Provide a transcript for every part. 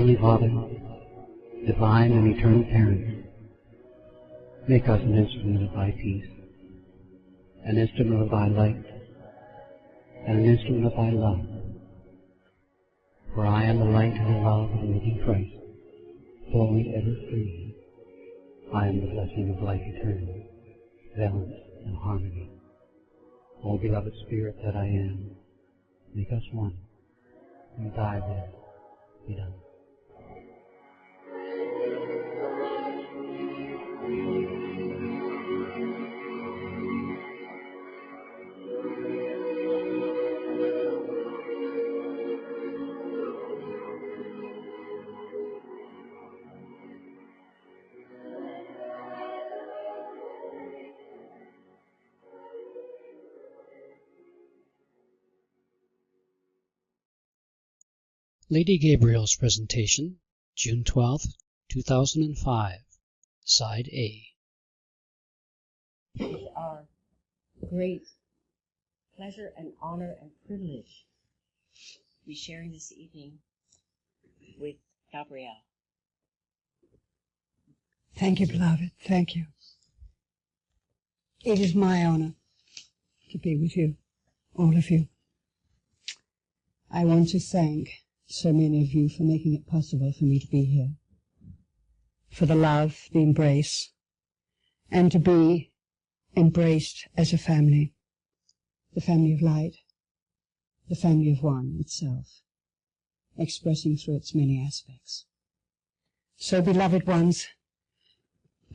Heavenly Father, divine and eternal Parent, make us an instrument of Thy peace, an instrument of Thy light, and an instrument of Thy love. For I am the light and the love of the living Christ, flowing ever free. I am the blessing of life eternal, balance and harmony. O beloved Spirit that I am, make us one, and Thy will be done. Lady Gabriel's presentation, June 12, 2005, Side A. It is our great pleasure and honor and privilege to be sharing this evening with Gabrael. Thank you, beloved. Thank you. It is my honor to be with you, all of you. I want to thank so many of you for making it possible for me to be here, for the love, the embrace, and to be embraced as a family, the family of light, the family of one itself, expressing through its many aspects. So, beloved ones,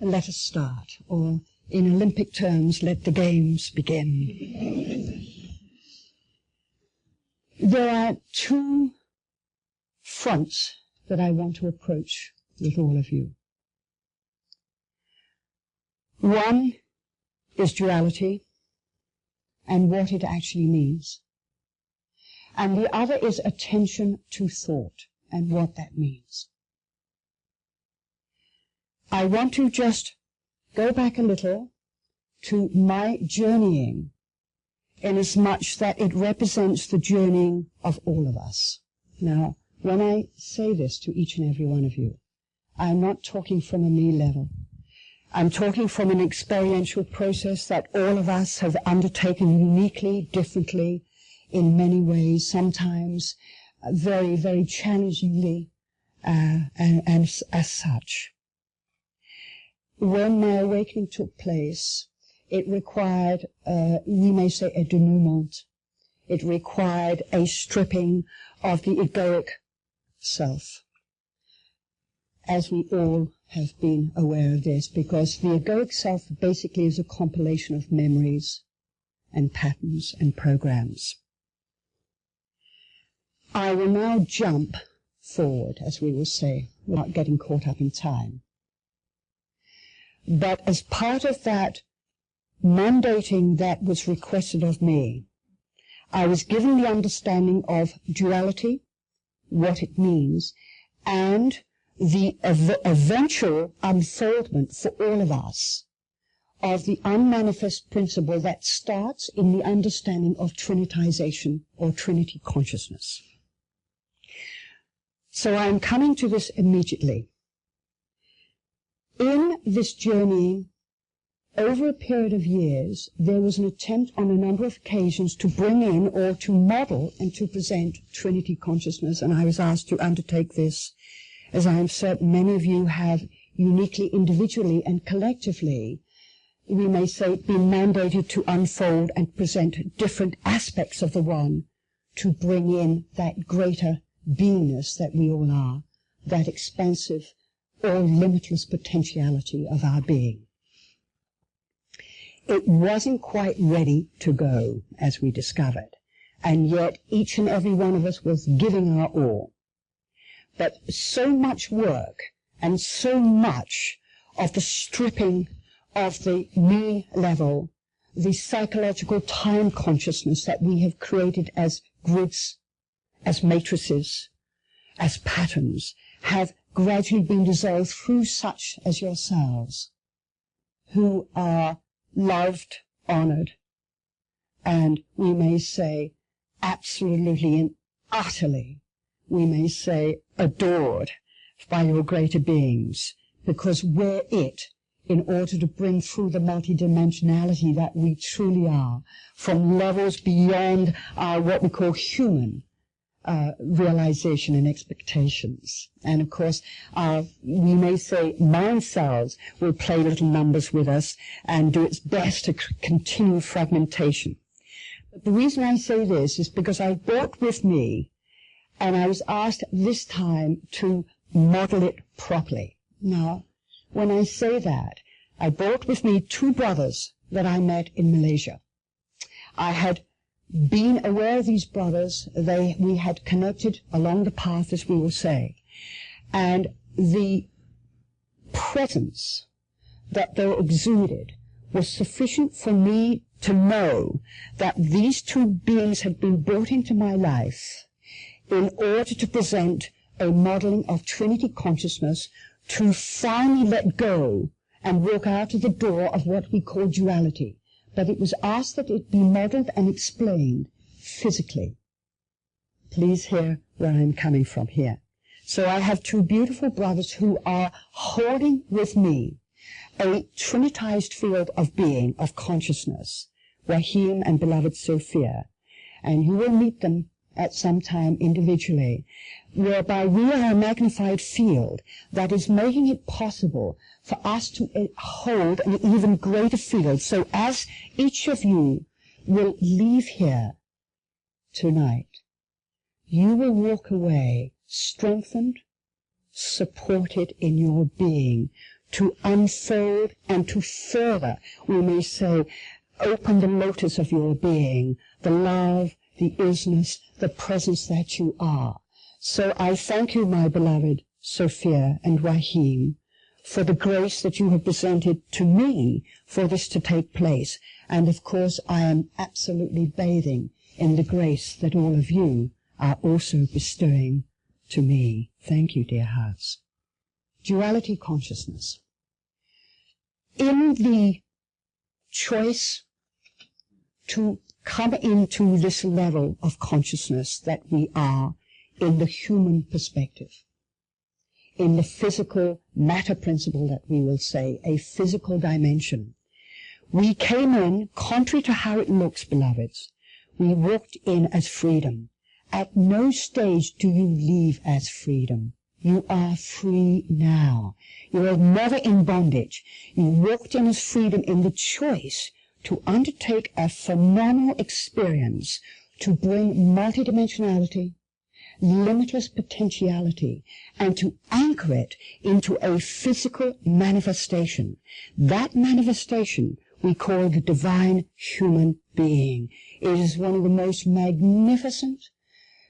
let us start, or in Olympic terms, let the games begin. There are two fronts that I want to approach with all of you. One is duality and what it actually means. And the other is attention to thought and what that means. I want to just go back a little to my journeying, inasmuch that it represents the journeying of all of us. Now, when I say this to each and every one of you, I'm not talking from a me level. I'm talking from an experiential process that all of us have undertaken uniquely, differently, in many ways, sometimes very, very challengingly, and as such. When my awakening took place, it required, we may say, a denouement. It required a stripping of the egoic self, as we all have been aware of this, because the egoic self basically is a compilation of memories and patterns and programs. I will now jump forward, as we will say, without getting caught up in time. But as part of that mandating that was requested of me, I was given the understanding of duality, what it means, and the eventual unfoldment for all of us of the unmanifest principle that starts in the understanding of trinitization or Trinity consciousness. So I am coming to this immediately. In this journey, over a period of years, there was an attempt on a number of occasions to bring in or to model and to present Trinity consciousness, and I was asked to undertake this, as I am certain many of you have uniquely, individually and collectively, we may say, been mandated to unfold and present different aspects of the one to bring in that greater beingness that we all are, that expansive or limitless potentiality of our being. It wasn't quite ready to go, as we discovered, and yet each and every one of us was giving our all. But so much work and so much of the stripping of the me level, the psychological time consciousness that we have created as grids, as matrices, as patterns, have gradually been dissolved through such as yourselves, who are loved, honored, and we may say absolutely and utterly, we may say adored by your greater beings, because we're it, in order to bring through the multidimensionality that we truly are, from levels beyond our what we call human realization and expectations. And of course, we may say mind cells will play little numbers with us and do its best to continue fragmentation. But the reason I say this is because I brought with me, and I was asked this time to model it properly. Now, when I say that, I brought with me two brothers that I met in Malaysia. I had been aware of these brothers. We had connected along the path, as we will say. And the presence that they exuded was sufficient for me to know that these two beings had been brought into my life in order to present a modeling of Trinity consciousness, to finally let go and walk out of the door of what we call duality. But it was asked that it be modeled and explained physically. Please hear where I'm coming from here. So I have two beautiful brothers who are holding with me a trinitized field of being, of consciousness, Rahim and beloved Sophia. And you will meet them at some time individually, whereby we are a magnified field that is making it possible for us to hold an even greater field. So as each of you will leave here tonight, you will walk away strengthened, supported in your being, to unfold and to further, we may say, open the lotus of your being, the love, the isness, the presence that you are. So I thank you, my beloved Sophia and Rahim, for the grace that you have presented to me for this to take place. And of course, I am absolutely bathing in the grace that all of you are also bestowing to me. Thank you, dear hearts. Duality consciousness. In the choice to come into this level of consciousness that we are in the human perspective, in the physical matter principle that we will say, a physical dimension. We came in, contrary to how it looks, beloveds, we walked in as freedom. At no stage do you leave as freedom. You are free now. You are never in bondage. You walked in as freedom in the choice to undertake a phenomenal experience to bring multidimensionality, limitless potentiality, and to anchor it into a physical manifestation. That manifestation we call the divine human being. It is one of the most magnificent,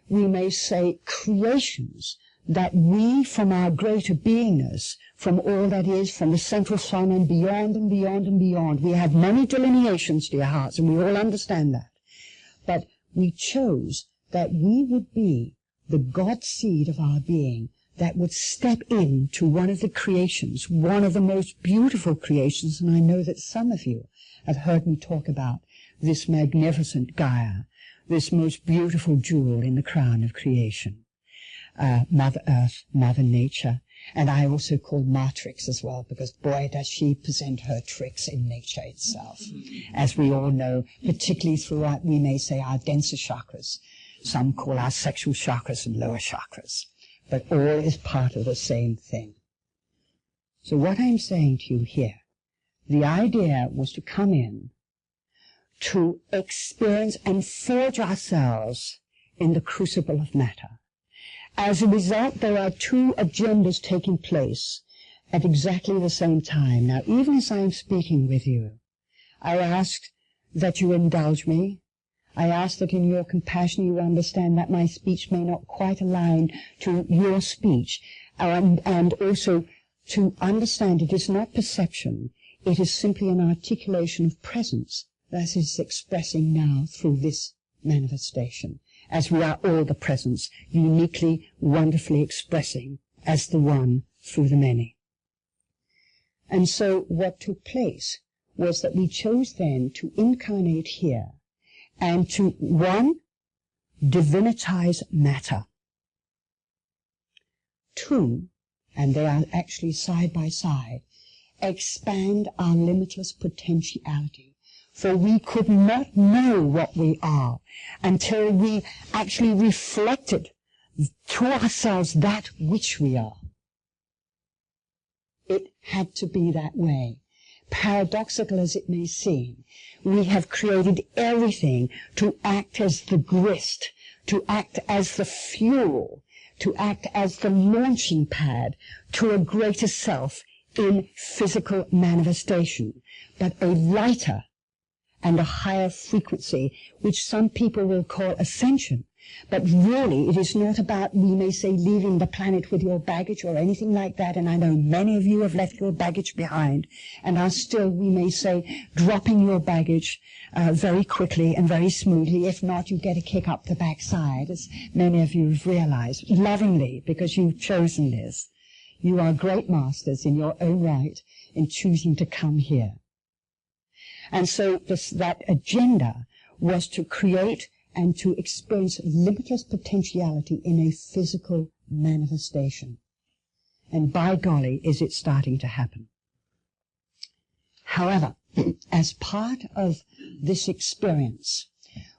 we may say, creations that we, from our greater beingness, from all that is, from the central sun and beyond and beyond and beyond. We have many delineations, dear hearts, and we all understand that. But we chose that we would be the God seed of our being that would step into one of the creations, one of the most beautiful creations, and I know that some of you have heard me talk about this magnificent Gaia, this most beautiful jewel in the crown of creation. Mother Earth, Mother Nature, and I also call Matrix as well, because boy does she present her tricks in nature itself, as we all know, particularly throughout, we may say, our denser chakras. Some call our sexual chakras and lower chakras, but all is part of the same thing. So what I'm saying to you here, the idea was to come in, to experience and forge ourselves in the crucible of matter. As a result, there are two agendas taking place at exactly the same time. Now, even as I am speaking with you, I ask that you indulge me. I ask that in your compassion you understand that my speech may not quite align to your speech, and also to understand it is not perception, it is simply an articulation of presence that is expressing now through this manifestation, as we are all the presence, uniquely, wonderfully expressing as the one through the many. And so what took place was that we chose then to incarnate here and to, one, divinitize matter. Two, and they are actually side by side, expand our limitless potentiality. For we could not know what we are until we actually reflected to ourselves that which we are. It had to be that way. Paradoxical as it may seem, we have created everything to act as the grist, to act as the fuel, to act as the launching pad to a greater self in physical manifestation, but a lighter and a higher frequency, which some people will call ascension. But really, it is not about, we may say, leaving the planet with your baggage or anything like that, and I know many of you have left your baggage behind, and are still, we may say, dropping your baggage very quickly and very smoothly. If not, you get a kick up the backside, as many of you have realized, lovingly, because you've chosen this. You are great masters in your own right in choosing to come here. And so that agenda was to create and to experience limitless potentiality in a physical manifestation. And by golly, is it starting to happen. However, as part of this experience,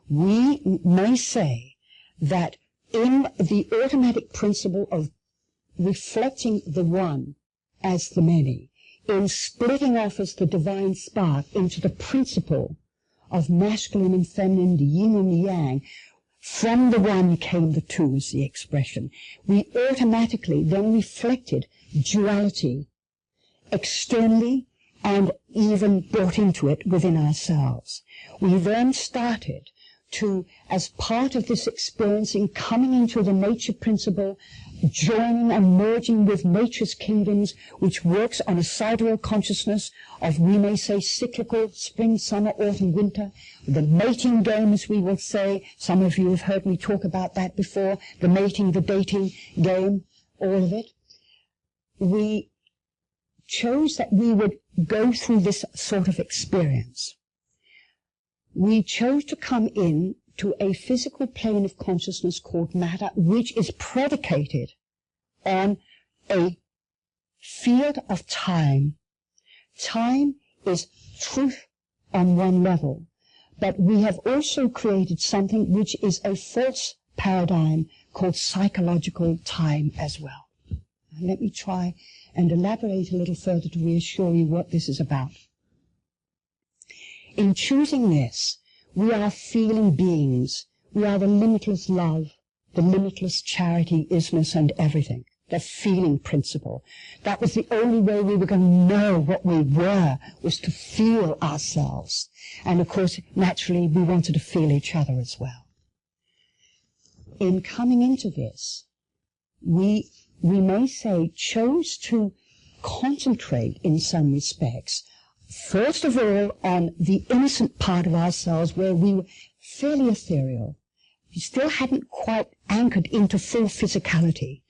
we may say that in the automatic principle of reflecting the one as the many, in splitting off as the divine spark into the principle of masculine and feminine, the yin and the yang, from the one came the two, is the expression. We automatically then reflected duality externally and even brought into it within ourselves. We then started to, as part of this experiencing, coming into the nature principle, joining and merging with nature's kingdoms, which works on a sidereal consciousness of, we may say, cyclical spring, summer, autumn, winter, the mating game, as we will say. Some of you have heard me talk about that before, the mating, the dating game, all of it. We chose that we would go through this sort of experience. We chose to come in to a physical plane of consciousness called matter, which is predicated on a field of time. Time is truth on one level, but we have also created something which is a false paradigm called psychological time as well. Now, let me try and elaborate a little further to reassure you what this is about. In choosing this, we are feeling beings. We are the limitless love, the limitless charity, isness, and everything. The feeling principle. That was the only way we were going to know what we were, was to feel ourselves. And of course, naturally, we wanted to feel each other as well. In coming into this, we may say, chose to concentrate in some respects, first of all, on the innocent part of ourselves where we were fairly ethereal. We still hadn't quite anchored into full physicality,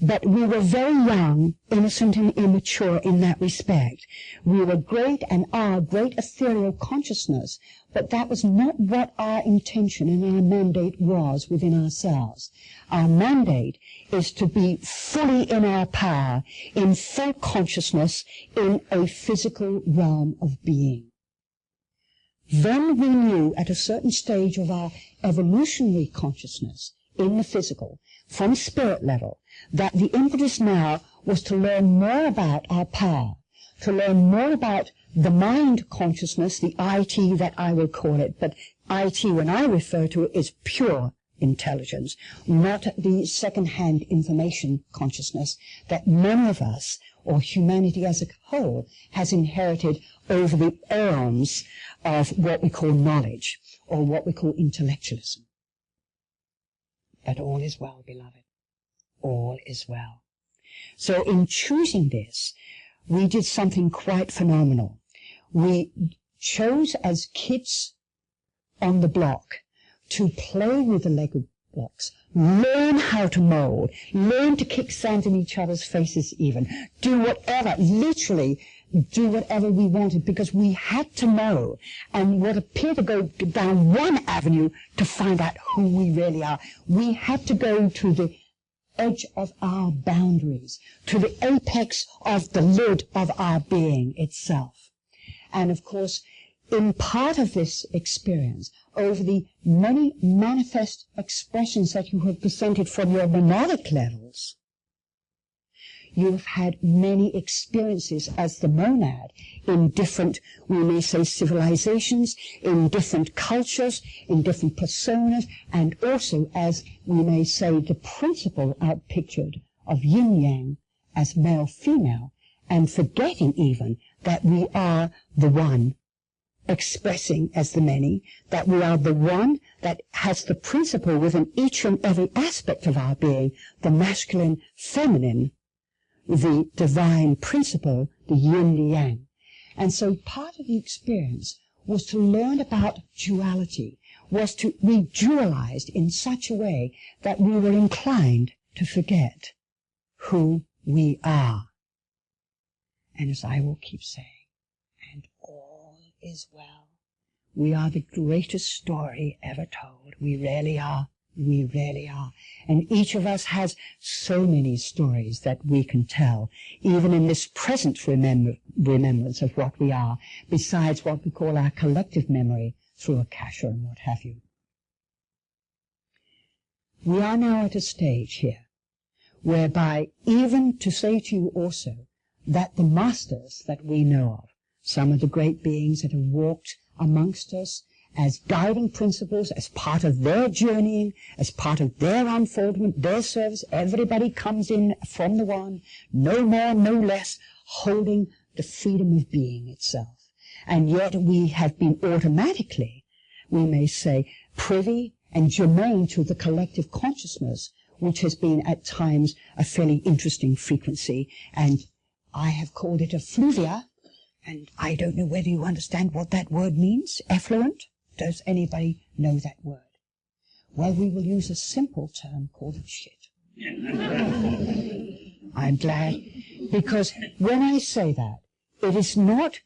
but we were very young, innocent and immature in that respect. We were great and are great ethereal consciousness, but that was not what our intention and our mandate was within ourselves. Our mandate is to be fully in our power, in full consciousness, in a physical realm of being. Then we knew at a certain stage of our evolutionary consciousness in the physical, from spirit level, that the impetus now was to learn more about our power, to learn more about the mind consciousness, the IT that I will call it, but IT when I refer to it is pure intelligence, not the second-hand information consciousness that many of us, or humanity as a whole, has inherited over the eons of what we call knowledge, or what we call intellectualism. But all is well, beloved. All is well. So in choosing this, we did something quite phenomenal. We chose as kids on the block to play with the Lego blocks, learn how to mold, learn to kick sand in each other's faces even, do whatever, literally do whatever we wanted, because we had to know and what appeared to go down one avenue to find out who we really are. We had to go to the edge of our boundaries, to the apex of the lid of our being itself. And of course, in part of this experience, over the many manifest expressions that you have presented from your monadic levels, you have had many experiences as the monad in different, we may say, civilizations, in different cultures, in different personas, and also as, we may say, the principle outpictured of yin-yang as male-female, and forgetting even that we are the one expressing as the many, that we are the one that has the principle within each and every aspect of our being, the masculine, feminine, the divine principle, the yin, the yang. And so part of the experience was to learn about duality, was to be dualized in such a way that we were inclined to forget who we are. And as I will keep saying, and all is well. We are the greatest story ever told. We really are. We really are. And each of us has so many stories that we can tell, even in this present remembrance of what we are, besides what we call our collective memory through Akasha and what have you. We are now at a stage here whereby, even to say to you also, that the masters that we know of, some of the great beings that have walked amongst us as guiding principles, as part of their journeying, as part of their unfoldment, their service, everybody comes in from the one, no more, no less, holding the freedom of being itself. And yet we have been automatically, we may say, privy and germane to the collective consciousness, which has been at times a fairly interesting frequency, and I have called it effluvia, and I don't know whether you understand what that word means, effluent. Does anybody know that word? Well, we will use a simple term called shit. I'm glad, because when I say that, it is not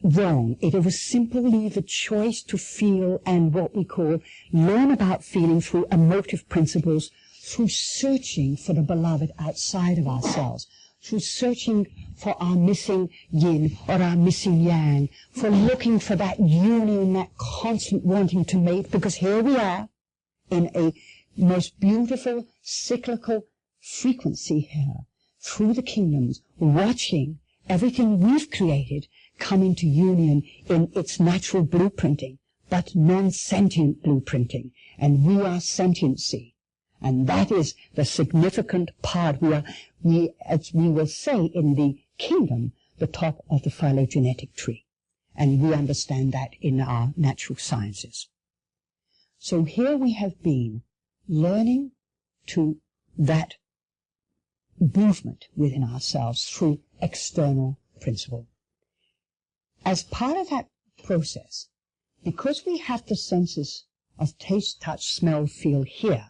wrong. It was simply the choice to feel and what we call learn about feeling through emotive principles, through searching for the beloved outside of ourselves, through searching for our missing yin or our missing yang, for looking for that union, that constant wanting to mate, because here we are in a most beautiful cyclical frequency here, through the kingdoms, watching everything we've created come into union in its natural blueprinting, but non-sentient blueprinting, and we are sentiency. And that is the significant part. As we will say in the kingdom, the top of the phylogenetic tree. And we understand that in our natural sciences. So here we have been learning to that movement within ourselves through external principle. As part of that process, because we have the senses of taste, touch, smell, feel here,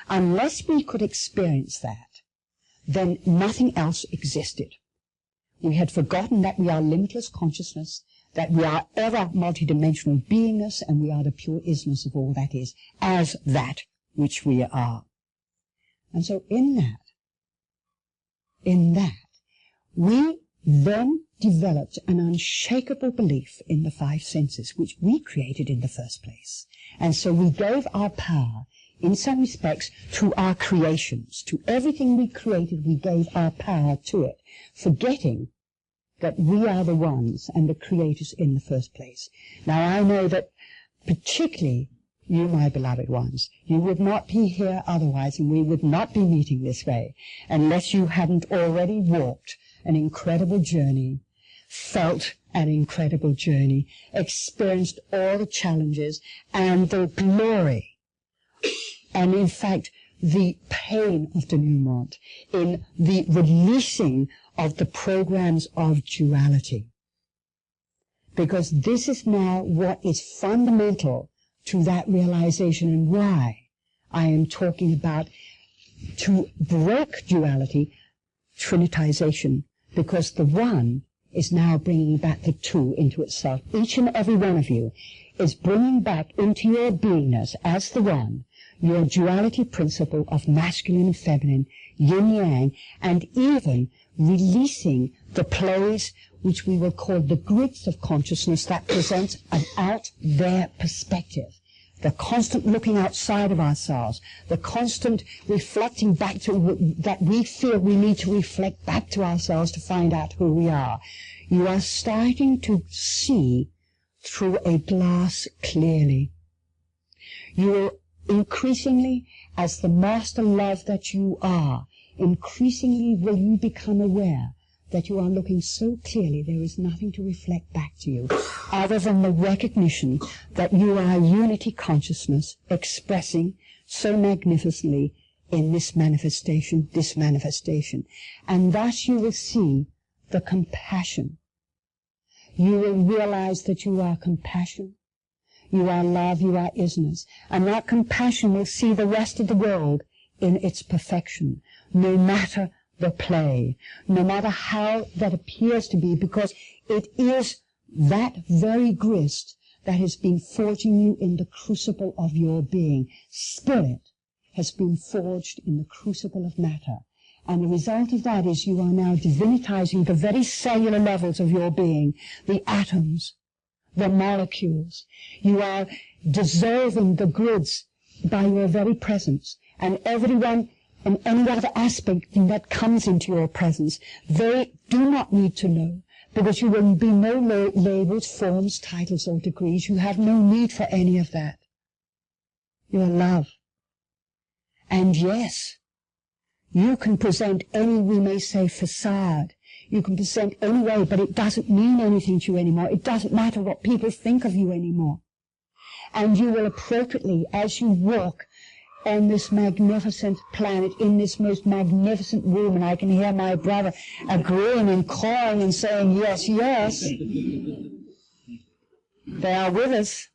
unless we could experience that, then nothing else existed. We had forgotten that we are limitless consciousness, that we are ever multidimensional beingness, and we are the pure isness of all that is, as that which we are. And so in that, we then developed an unshakable belief in the five senses, which we created in the first place. And so we gave our power, in some respects, to our creations. To everything we created, we gave our power to it, forgetting that we are the ones and the creators in the first place. Now, I know that particularly you, my beloved ones, you would not be here otherwise, and we would not be meeting this way unless you hadn't already walked an incredible journey, felt an incredible journey, experienced all the challenges and the glory, and in fact the pain of denouement in the releasing of the programs of duality. Because this is now what is fundamental to that realization, and why I am talking about to break duality, trinitization, because the one is now bringing back the two into itself. Each and every one of you is bringing back into your beingness as the one your duality principle of masculine and feminine, yin-yang, and even releasing the plays which we will call the grids of consciousness that present an out there perspective. The constant looking outside of ourselves, the constant reflecting back to that we feel we need to reflect back to ourselves to find out who we are. You are starting to see through a glass clearly. You will increasingly, as the master love that you are, increasingly will you become aware that you are looking so clearly there is nothing to reflect back to you other than the recognition that you are unity consciousness expressing so magnificently in this manifestation. And thus you will see the compassion. You will realize that you are compassion, you are love, you are isness. And that compassion will see the rest of the world in its perfection, no matter the play, no matter how that appears to be, because it is that very grist that has been forging you in the crucible of your being. Spirit has been forged in the crucible of matter. And the result of that is you are now divinitizing the very cellular levels of your being, the atoms, the molecules. You are dissolving the grids by your very presence. And everyone and any other aspect that comes into your presence, they do not need to know, because you will be no labels, forms, titles, or degrees. You have no need for any of that. You are love. And yes, you can present any, we may say, facade. You can present any way, but it doesn't mean anything to you anymore. It doesn't matter what people think of you anymore. And you will appropriately, as you walk on this magnificent planet, in this most magnificent room, and I can hear my brother agreeing and cawing and saying, yes, yes. They are with us.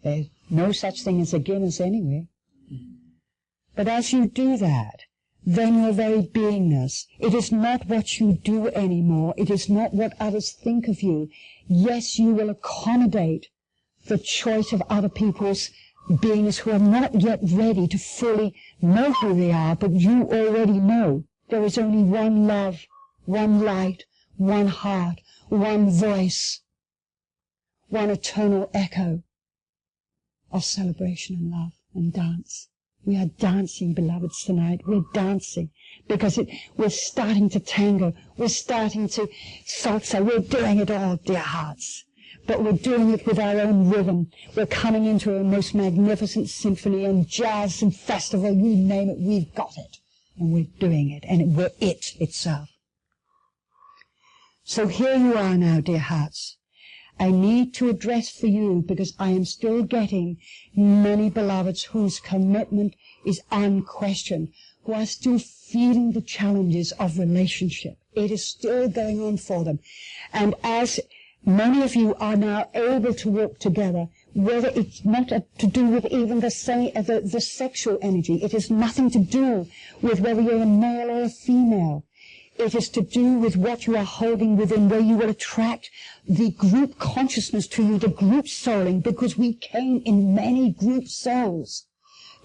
There's no such thing as a Guinness anyway. But as you do that, then your very beingness, it is not what you do anymore. It is not what others think of you. Yes, you will accommodate the choice of other people's beings who are not yet ready to fully know who they are, but you already know. There is only one love, one light, one heart, one voice, one eternal echo of celebration and love and dance. We are dancing, beloveds, tonight. We're dancing because we're starting to tango. We're starting to salsa. We're doing it all, dear hearts. But we're doing it with our own rhythm. We're coming into a most magnificent symphony and jazz and festival, you name it, we've got it. And we're doing it, and we're it itself. So here you are now, dear hearts. I need to address for you, because I am still getting many beloveds whose commitment is unquestioned, who are still feeling the challenges of relationship. It is still going on for them. And as many of you are now able to work together, whether it's not to do with even the sexual energy. It has nothing to do with whether you're a male or a female. It is to do with what you are holding within, where you will attract the group consciousness to you, the group souling, because we came in many group souls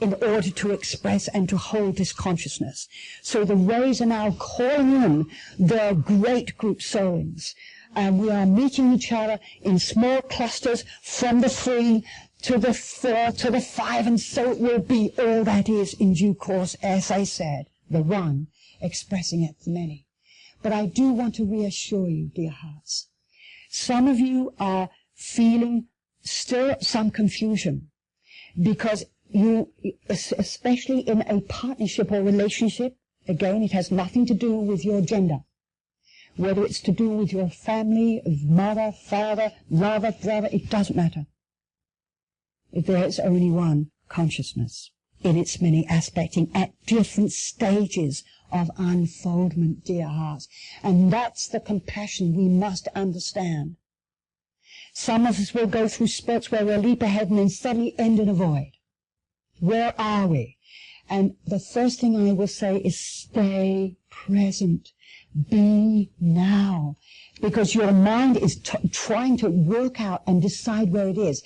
in order to express and to hold this consciousness. So the rays are now calling in their great group soulings. And we are meeting each other in small clusters from the 3 to the 4 to the 5, and so it will be all that is in due course, as I said, the one expressing it the many. But I do want to reassure you, dear hearts, some of you are feeling still some confusion, because you, especially in a partnership or relationship, again, it has nothing to do with your gender. Whether it's to do with your family, mother, father, lover, brother, it doesn't matter. There is only one consciousness in its many aspects, at different stages of unfoldment, dear hearts. And that's the compassion we must understand. Some of us will go through spurts where we'll leap ahead and then suddenly end in a void. Where are we? And the first thing I will say is stay present. Be now, because your mind is trying to work out and decide where it is.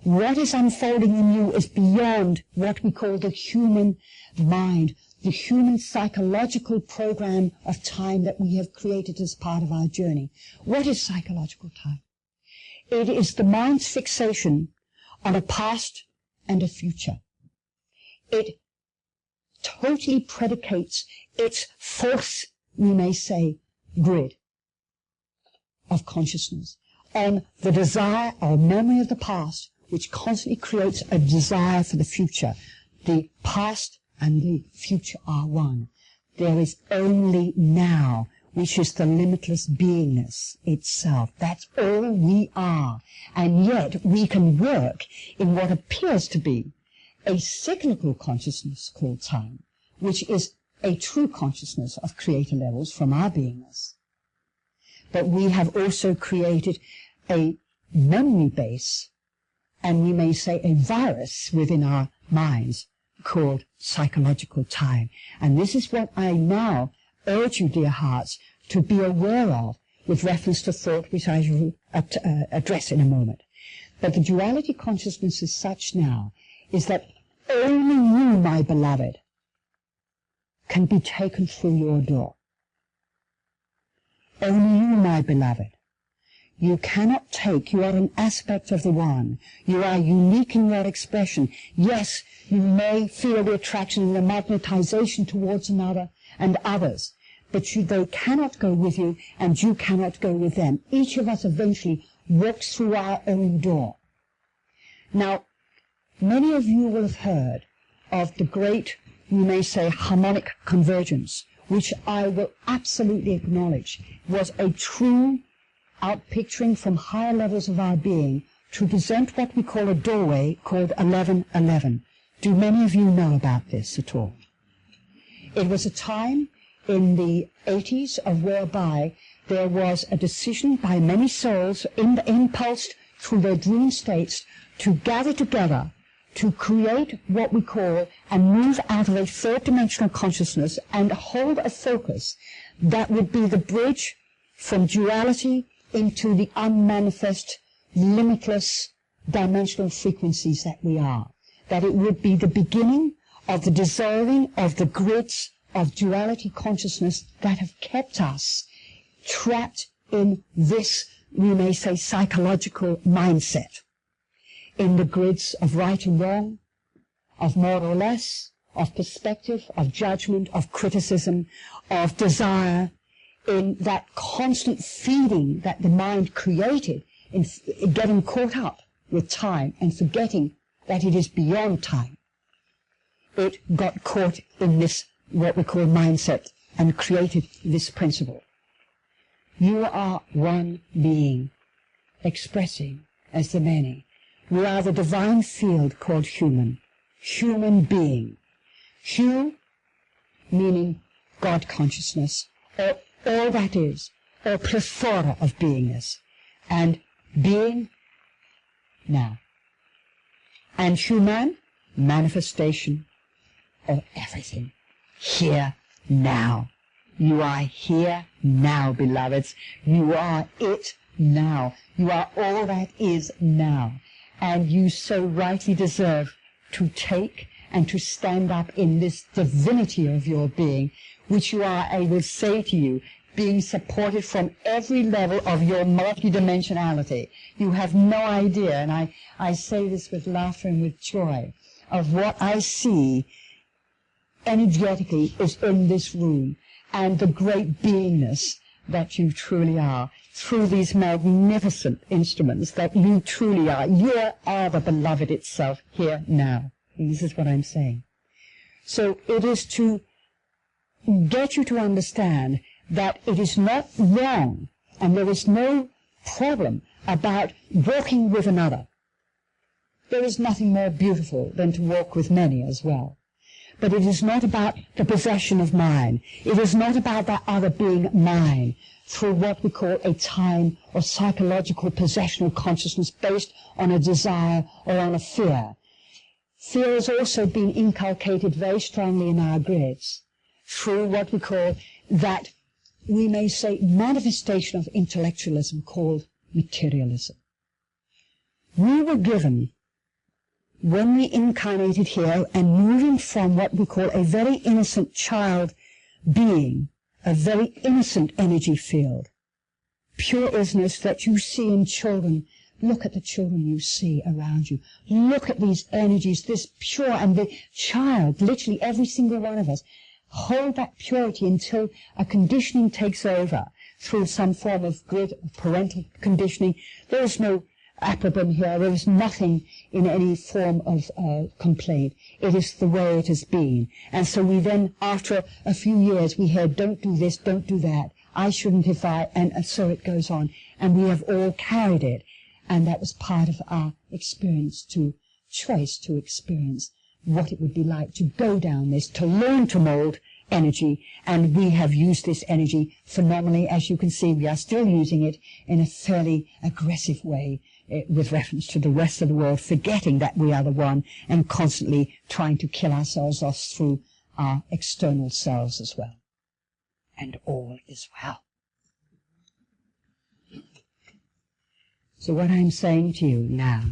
what is unfolding in you is beyond what we call the human mind, the human psychological program of time that we have created as part of our journey. What is psychological time? It is the mind's fixation on a past and a future. It totally predicates its false, we may say, grid of consciousness on the desire or memory of the past, which constantly creates a desire for the future. The past and the future are one. There is only now, which is the limitless beingness itself. That's all we are. And yet we can work in what appears to be a cyclical consciousness called time, which is a true consciousness of creator levels from our beingness. But we have also created a memory base, and we may say a virus within our minds called psychological time. And this is what I now urge you, dear hearts, to be aware of with reference to thought, which I shall address in a moment. But the duality consciousness is such now, is that only you, my beloved, can be taken through your door. Only you, my beloved. You cannot take, you are an aspect of the one. You are unique in your expression. Yes, you may feel the attraction and the magnetization towards another and others, but they cannot go with you and you cannot go with them. Each of us eventually walks through our own door. Now, many of you will have heard of the great, we may say, harmonic convergence, which I will absolutely acknowledge was a true outpicturing from higher levels of our being to present what we call a doorway called 1111. Do many of you know about this at all? It was a time in the 80s of whereby there was a decision by many souls impulsed through their dream states to gather together to create what we call and move out of a third dimensional consciousness and hold a focus that would be the bridge from duality into the unmanifest, limitless dimensional frequencies that we are. That it would be the beginning of the dissolving of the grids of duality consciousness that have kept us trapped in this, we may say, psychological mindset, in the grids of right and wrong, of more or less, of perspective, of judgment, of criticism, of desire, in that constant feeding that the mind created, in getting caught up with time and forgetting that it is beyond time. It got caught in this, what we call mindset, and created this principle. You are one being, expressing as the many. We are the divine field called human being. Hu, meaning God consciousness, or all that is, or plethora of beingness, and being now. And human, manifestation of everything, here, now. You are here now, beloveds. You are it now. You are all that is now. And you so rightly deserve to take and to stand up in this divinity of your being, which you are, I will say to you, being supported from every level of your multidimensionality. You have no idea, and I say this with laughter and with joy, of what I see energetically is in this room, and the great beingness that you truly are, through these magnificent instruments that you truly are. You are the beloved itself here now. And this is what I'm saying. So it is to get you to understand that it is not wrong and there is no problem about walking with another. There is nothing more beautiful than to walk with many as well. But it is not about the possession of mine. It is not about that other being mine through what we call a time or psychological possessional consciousness based on a desire or on a fear. Fear has also been inculcated very strongly in our grids through what we call that, we may say, manifestation of intellectualism called materialism. We were given when we incarnated here and moving from what we call a very innocent child being, a very innocent energy field, pure innocence that you see in children. Look at the children you see around you. Look at these energies, this pure, and the child, literally every single one of us, hold that purity until a conditioning takes over through some form of grid of parental conditioning. There is no approbum here. There is nothing in any form of complaint. It is the way it has been. And so we then, after a few years, we hear, don't do this, don't do that. I shouldn't if I, and so it goes on. And we have all carried it. And that was part of our choice to experience what it would be like to go down this, to learn to mold energy. And we have used this energy phenomenally. As you can see, we are still using it in a fairly aggressive way with reference to the rest of the world, forgetting that we are the one and constantly trying to kill ourselves off through our external selves as well. And all is well. So what I'm saying to you now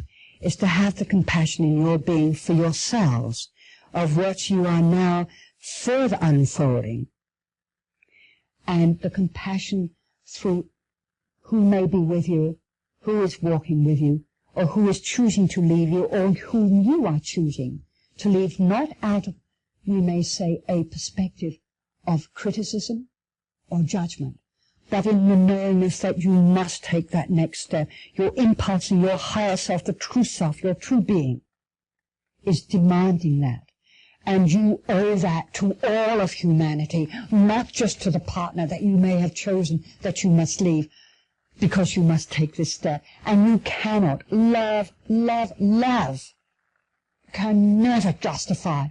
is to have the compassion in your being for yourselves of what you are now further unfolding, and the compassion through who may be with you, who is walking with you, or who is choosing to leave you, or whom you are choosing to leave, not out of, we may say, a perspective of criticism or judgment, but in the knowingness that you must take that next step. Your impulse and your higher self, the true self, your true being, is demanding that. And you owe that to all of humanity, not just to the partner that you may have chosen that you must leave, because you must take this step. And you cannot love can never justify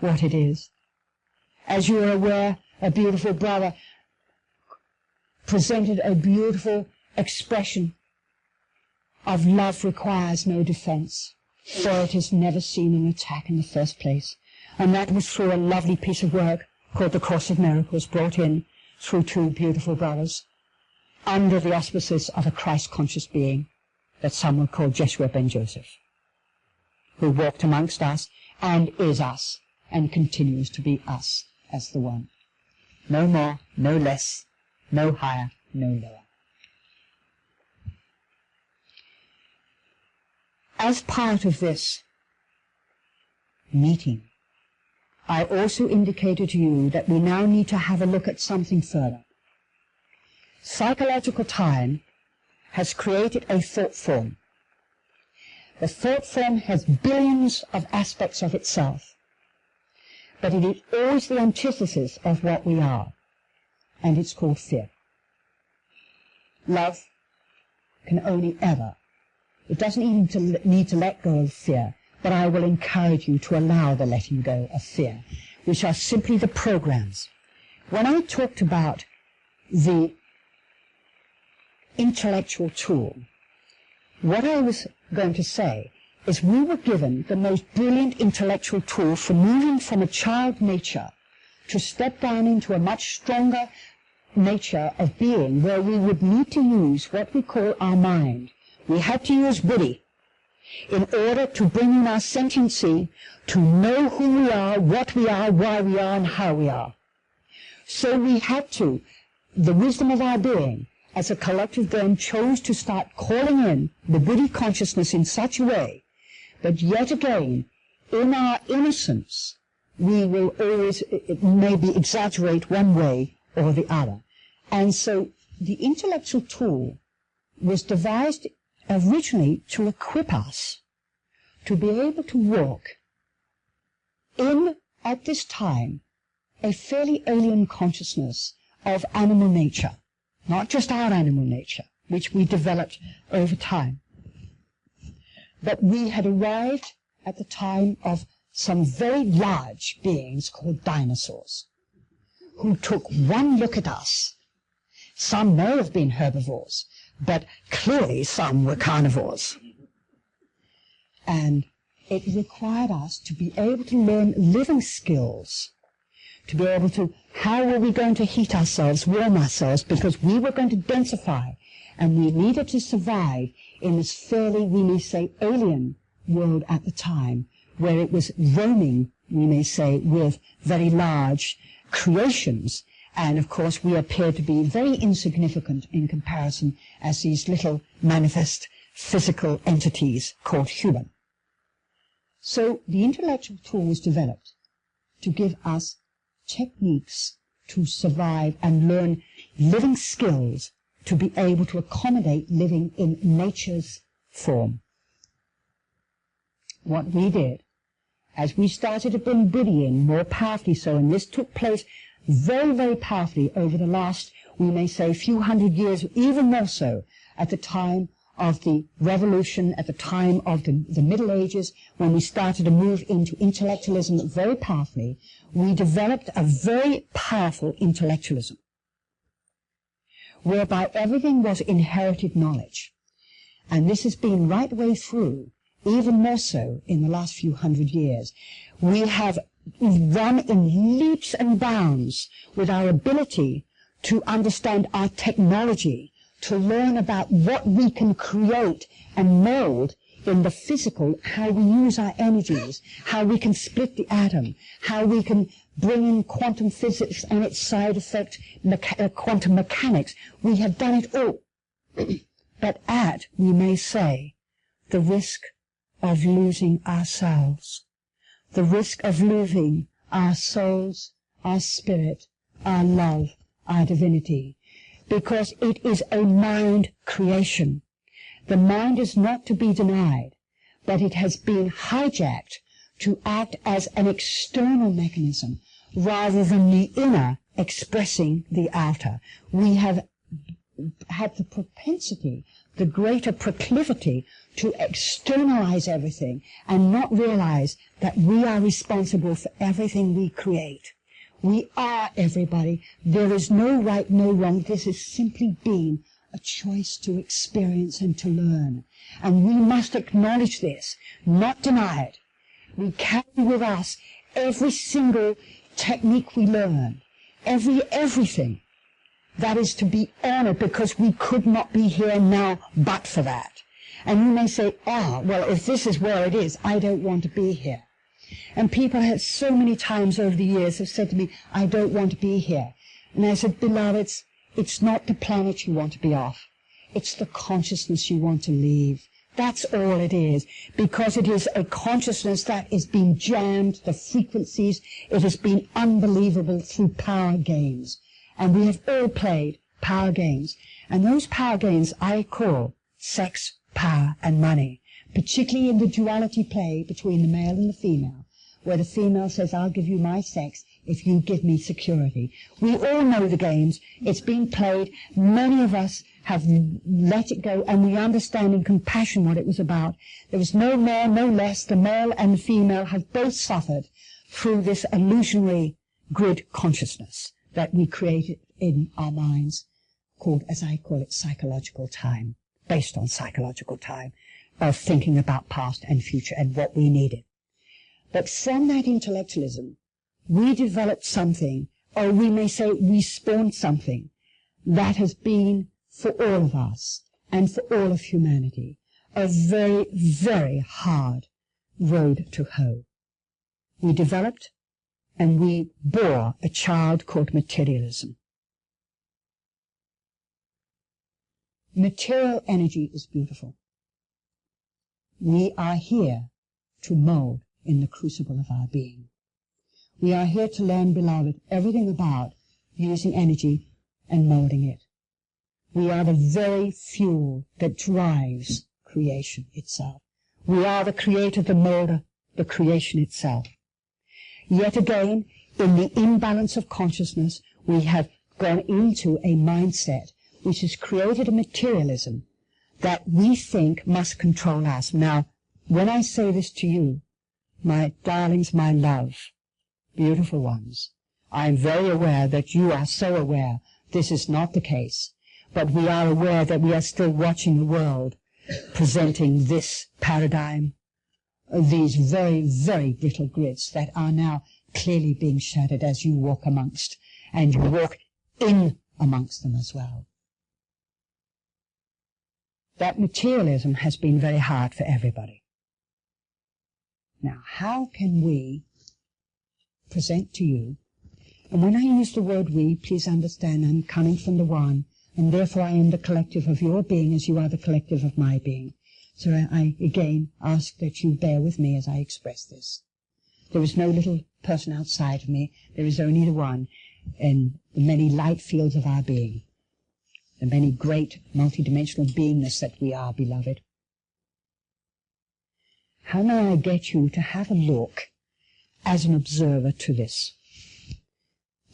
what it is. As you are aware, a beautiful brother presented a beautiful expression of love requires no defense, for it has never seen an attack in the first place. And that was through a lovely piece of work called The Course of Miracles, brought in through two beautiful brothers, under the auspices of a Christ-conscious being that some would call Jeshua ben Joseph, who walked amongst us and is us and continues to be us as the one. No more, no less, no higher, no lower. As part of this meeting, I also indicated to you that we now need to have a look at something further. Psychological time has created a thought form. The thought form has billions of aspects of itself, but it is always the antithesis of what we are, and it's called fear. Love can only ever, it doesn't even need to let go of fear, but I will encourage you to allow the letting go of fear, which are simply the programs. When I talked about the intellectual tool, what I was going to say is we were given the most brilliant intellectual tool for moving from a child nature to step down into a much stronger nature of being, where we would need to use what we call our mind. We had to use buddhi in order to bring in our sentiency, to know who we are, what we are, why we are, and how we are. So we had to, the wisdom of our being, as a collective then chose to start calling in the buddhi consciousness in such a way that yet again, in our innocence, we will always maybe exaggerate one way or the other. And so the intellectual tool was devised originally to equip us to be able to walk in, at this time, a fairly alien consciousness of animal nature, not just our animal nature, which we developed over time. But we had arrived at the time of some very large beings called dinosaurs, who took one look at us. Some may have been herbivores, but clearly some were carnivores. And it required us to be able to learn living skills, to be able to, how were we going to heat ourselves, warm ourselves, because we were going to densify, and we needed to survive in this fairly, we may say, alien world at the time, where it was roaming, we may say, with very large creations. And of course we appear to be very insignificant in comparison as these little manifest physical entities called human. So the intellectual tool was developed to give us techniques to survive and learn living skills to be able to accommodate living in nature's form. What we did, as we started to bring Buddha in more powerfully so, and this took place very, very powerfully over the last, we may say, few hundred years, even more so at the time of the revolution, at the time of the Middle Ages, when we started to move into intellectualism very powerfully, we developed a very powerful intellectualism, whereby everything was inherited knowledge. And this has been right way through, even more so in the last few hundred years. We have run in leaps and bounds with our ability to understand our technology, to learn about what we can create and mold in the physical, how we use our energies, how we can split the atom, how we can bring in quantum physics and its side effect, quantum mechanics. We have done it all, but at, we may say, the risk of losing ourselves, the risk of losing our souls, our spirit, our love, our divinity, because it is a mind creation. The mind is not to be denied, but it has been hijacked to act as an external mechanism rather than the inner expressing the outer. We have had the propensity, the greater proclivity to externalize everything and not realize that we are responsible for everything we create. We are everybody. There is no right, no wrong. This has simply been a choice to experience and to learn. And we must acknowledge this, not deny it. We carry with us every single technique we learn, everything that is to be honored, because we could not be here now but for that. And you may say, well, if this is where it is, I don't want to be here. And people have so many times over the years have said to me, I don't want to be here. And I said, beloveds, it's not the planet you want to be off. It's the consciousness you want to leave. That's all it is, because it is a consciousness that is being jammed, the frequencies, it has been unbelievable through power games. And we have all played power games. And those power games I call sex, power, and money, particularly in the duality play between the male and the female, where the female says, I'll give you my sex if you give me security. We all know the games. It's been played. Many of us have let it go, and we understand in compassion what it was about. There was no more, no less. The male and the female have both suffered through this illusionary grid consciousness that we created in our minds, called, as I call it, psychological time, based on psychological time, of thinking about past and future and what we needed. But from that intellectualism, we developed something, or we may say we spawned something, that has been, for all of us and for all of humanity, a very, very hard road to hoe. We developed and we bore a child called materialism. Material energy is beautiful. We are here to mold in the crucible of our being. We are here to learn, beloved, everything about using energy and molding it. We are the very fuel that drives creation itself. We are the creator, the molder, the creation itself. Yet again, in the imbalance of consciousness, we have gone into a mindset which has created a materialism that we think must control us. Now, when I say this to you, my darlings, my love, beautiful ones, I am very aware that you are so aware this is not the case, but we are aware that we are still watching the world presenting this paradigm, these very, very brittle grids that are now clearly being shattered as you walk amongst, and you walk in amongst them as well. That materialism has been very hard for everybody. Now, how can we present to you, and when I use the word we, please understand I'm coming from the one, and therefore I am the collective of your being as you are the collective of my being. So I again ask that you bear with me as I express this. There is no little person outside of me. There is only the one in the many light fields of our being, the many great multidimensional beingness that we are, beloved. How may I get you to have a look as an observer to this?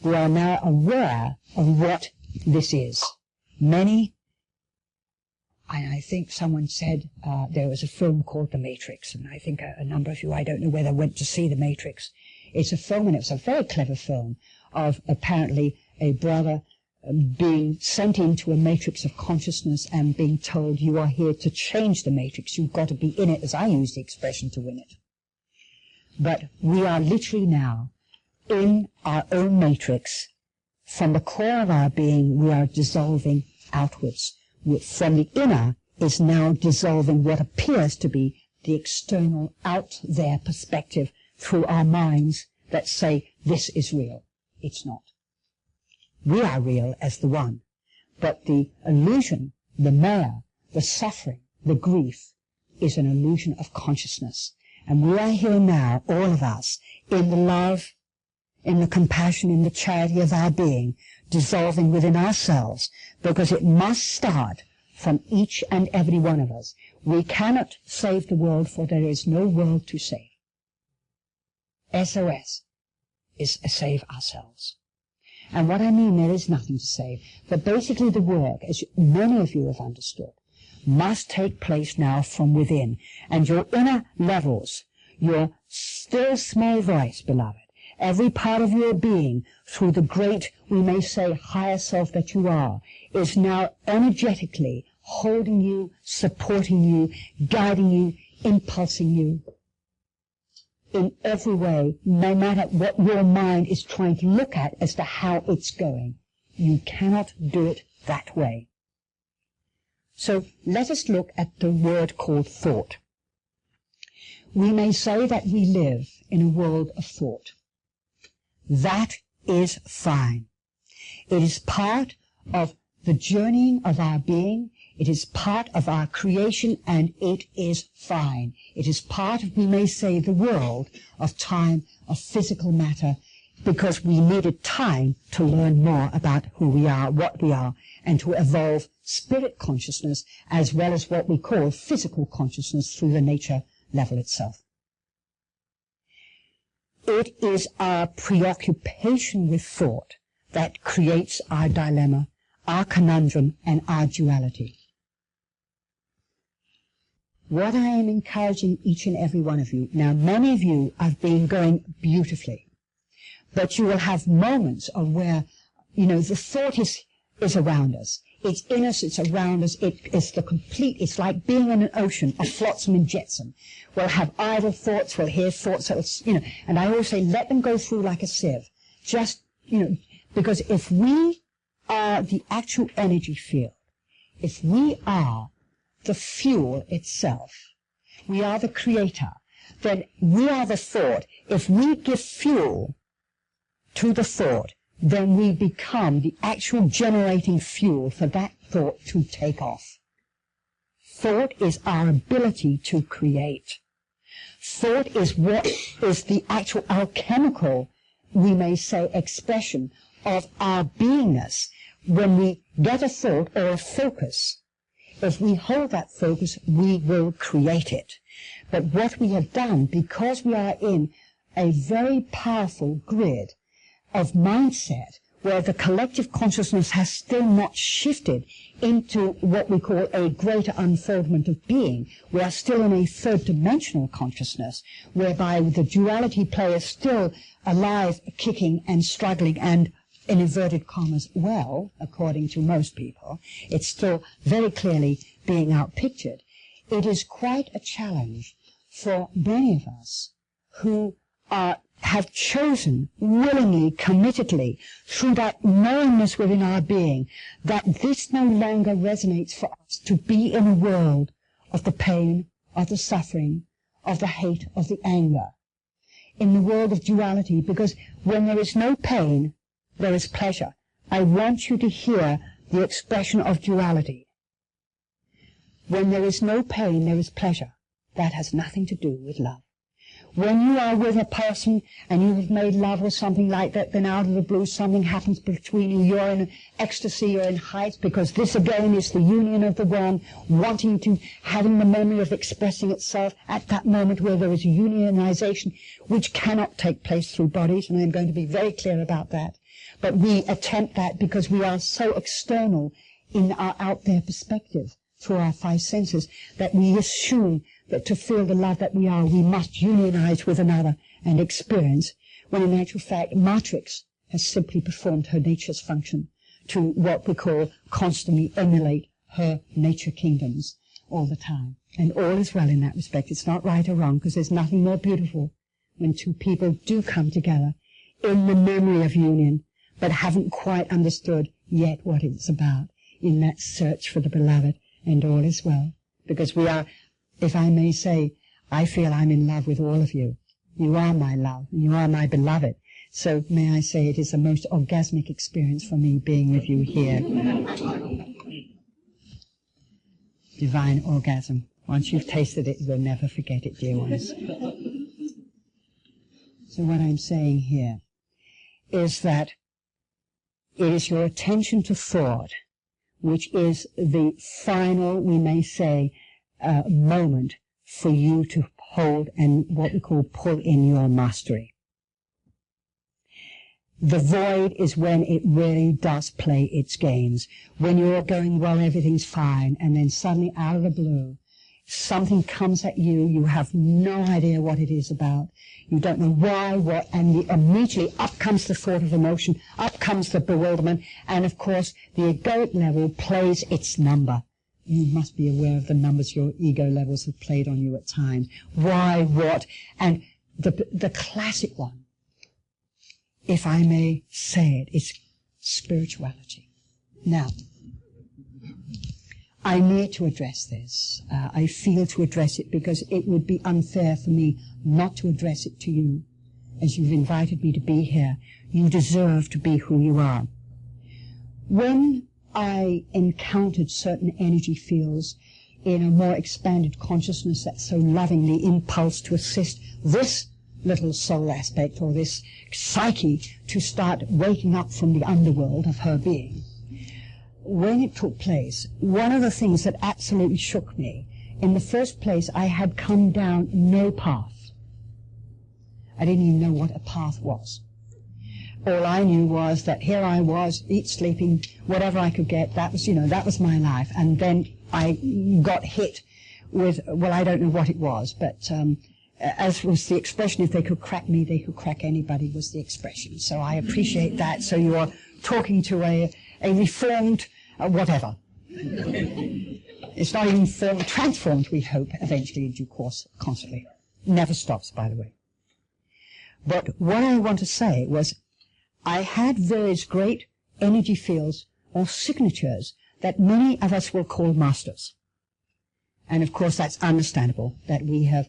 We are now aware of what this is. Many, I think someone said there was a film called The Matrix, and I think a number of you, I don't know whether went to see The Matrix. It's a film, and it's a very clever film, of apparently a brother being sent into a matrix of consciousness and being told, you are here to change the matrix, you've got to be in it, as I use the expression, to win it. But we are literally now in our own matrix. From the core of our being, we are dissolving outwards. From the inner is now dissolving what appears to be the external, out there perspective through our minds that say, this is real. It's not. We are real as the one. But the illusion, the maya, the suffering, the grief is an illusion of consciousness. And we are here now, all of us, in the love, in the compassion, in the charity of our being, dissolving within ourselves, because it must start from each and every one of us. We cannot save the world, for there is no world to save. SOS is save ourselves. And what I mean, there is nothing to save. But basically the work, as many of you have understood, must take place now from within. And your inner levels, your still small voice, beloved, every part of your being, through the great, we may say, higher self that you are, is now energetically holding you, supporting you, guiding you, impulsing you in every way, no matter what your mind is trying to look at as to how it's going. You cannot do it that way. So let us look at the word called thought. We may say that we live in a world of thought. That is fine. It is part of the journeying of our being. It is part of our creation, and it is fine. It is part of, we may say, the world of time, of physical matter, because we needed time to learn more about who we are, what we are, and to evolve spirit consciousness as well as what we call physical consciousness through the nature level itself. It is our preoccupation with thought that creates our dilemma, our conundrum, and our duality. What I am encouraging each and every one of you, now many of you have been going beautifully, but you will have moments of where, the thought is around us. It's in us, it's around us, it's like being in an ocean of flotsam and jetsam. We'll have idle thoughts, we'll hear thoughts, and I always say, let them go through like a sieve. Just, because if we are the actual energy field, if we are the fuel itself, we are the creator, then we are the thought. If we give fuel to the thought, then we become the actual generating fuel for that thought to take off. Thought is our ability to create. Thought is what is the actual alchemical, we may say, expression of our beingness. When we get a thought or a focus, if we hold that focus, we will create it. But what we have done, because we are in a very powerful grid of mindset where the collective consciousness has still not shifted into what we call a greater unfoldment of being, we are still in a third-dimensional consciousness, whereby the duality play is still alive, kicking and struggling, and in inverted commas, well, according to most people, it's still very clearly being outpictured. It is quite a challenge for many of us who have chosen willingly, committedly, through that knowingness within our being, that this no longer resonates for us to be in a world of the pain, of the suffering, of the hate, of the anger, in the world of duality, because when there is no pain, there is pleasure. I want you to hear the expression of duality. When there is no pain, there is pleasure. That has nothing to do with love. When you are with a person and you have made love or something like that, then out of the blue something happens between you. You're in ecstasy, you're in heights, because this again is the union of the one wanting to, having the memory of expressing itself at that moment where there is unionization, which cannot take place through bodies, and I'm going to be very clear about that. But we attempt that because we are so external in our out there perspective through our five senses that we assume that to feel the love that we are, we must unionize with another and experience, when in actual fact Matrix has simply performed her nature's function to what we call constantly emulate her nature kingdoms all the time. And all is well in that respect. It's not right or wrong, because there's nothing more beautiful when two people do come together in the memory of union, but haven't quite understood yet what it's about in that search for the beloved, and all is well. Because we are, if I may say, I feel I'm in love with all of you. You are my love, and you are my beloved. So may I say it is a most orgasmic experience for me being with you here. Divine orgasm. Once you've tasted it, you'll never forget it, dear ones. So what I'm saying here is that it is your attention to thought which is the final, we may say, moment for you to hold and what we call pull in your mastery. The void is when it really does play its games. When you're going, well, everything's fine, and then suddenly out of the blue, something comes at you, you have no idea what it is about, you don't know why, what, and immediately up comes the thought of emotion, up comes the bewilderment, and of course the egoic level plays its number. You must be aware of the numbers your ego levels have played on you at times. Why, what, and the classic one, if I may say it, is spirituality. Now, I need to address this. I feel to address it because it would be unfair for me not to address it to you. As you've invited me to be here, you deserve to be who you are. When I encountered certain energy fields in a more expanded consciousness that so lovingly impulsed to assist this little soul aspect or this psyche to start waking up from the underworld of her being, when it took place, one of the things that absolutely shook me, in the first place, I had come down no path. I didn't even know what a path was. All I knew was that here I was, eat, sleeping, whatever I could get, that was, that was my life. And then I got hit with, well, I don't know what it was, but as was the expression, if they could crack me, they could crack anybody, was the expression. So I appreciate that. So you are talking to a reformed, whatever. It's not even formed, transformed, we hope, eventually in due course, constantly. Never stops, by the way. But what I want to say was, I had various great energy fields or signatures that many of us will call masters. And of course that's understandable, that we have,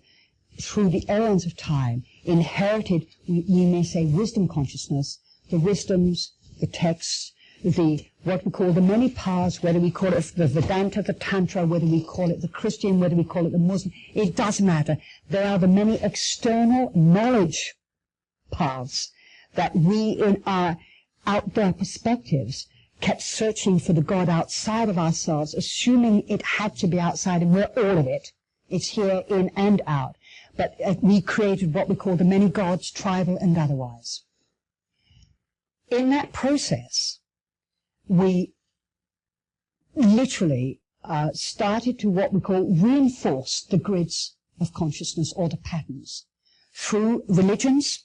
through the eons of time, inherited, we may say, wisdom consciousness, the wisdoms, the texts, what we call the many paths, whether we call it the Vedanta, the Tantra, whether we call it the Christian, whether we call it the Muslim, it doesn't matter. There are the many external knowledge paths that we, in our out there perspectives, kept searching for the God outside of ourselves, assuming it had to be outside, and we're all of it. It's here, in and out. But we created what we call the many gods, tribal and otherwise. In that process, we literally started to what we call reinforce the grids of consciousness or the patterns through religions,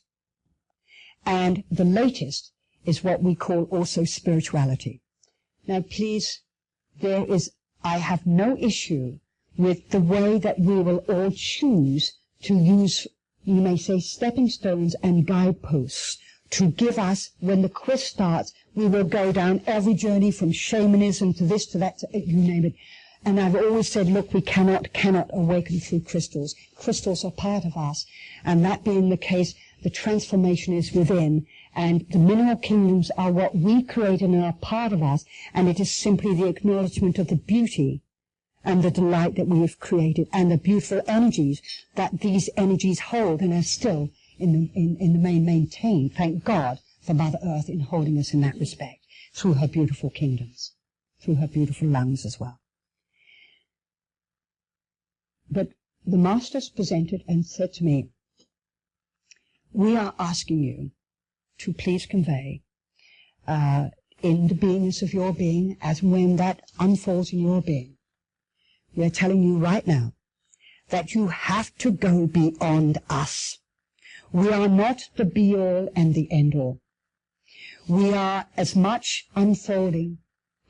and the latest is what we call also spirituality. Now please, I have no issue with the way that we will all choose to use, you may say, stepping stones and guideposts to give us, when the quest starts, we will go down every journey from shamanism to this, to that, to, you name it. And I've always said, look, we cannot awaken through crystals. Crystals are part of us. And that being the case, the transformation is within. And the mineral kingdoms are what we create and are part of us. And it is simply the acknowledgement of the beauty and the delight that we have created and the beautiful energies that these energies hold and are still in the main maintained. Thank God for Mother Earth in holding us in that respect through her beautiful kingdoms, through her beautiful lungs as well. But the Masters presented and said to me, we are asking you to please convey in the beingness of your being, as when that unfolds in your being, we are telling you right now that you have to go beyond us. We are not the be-all and the end-all. We are as much unfolding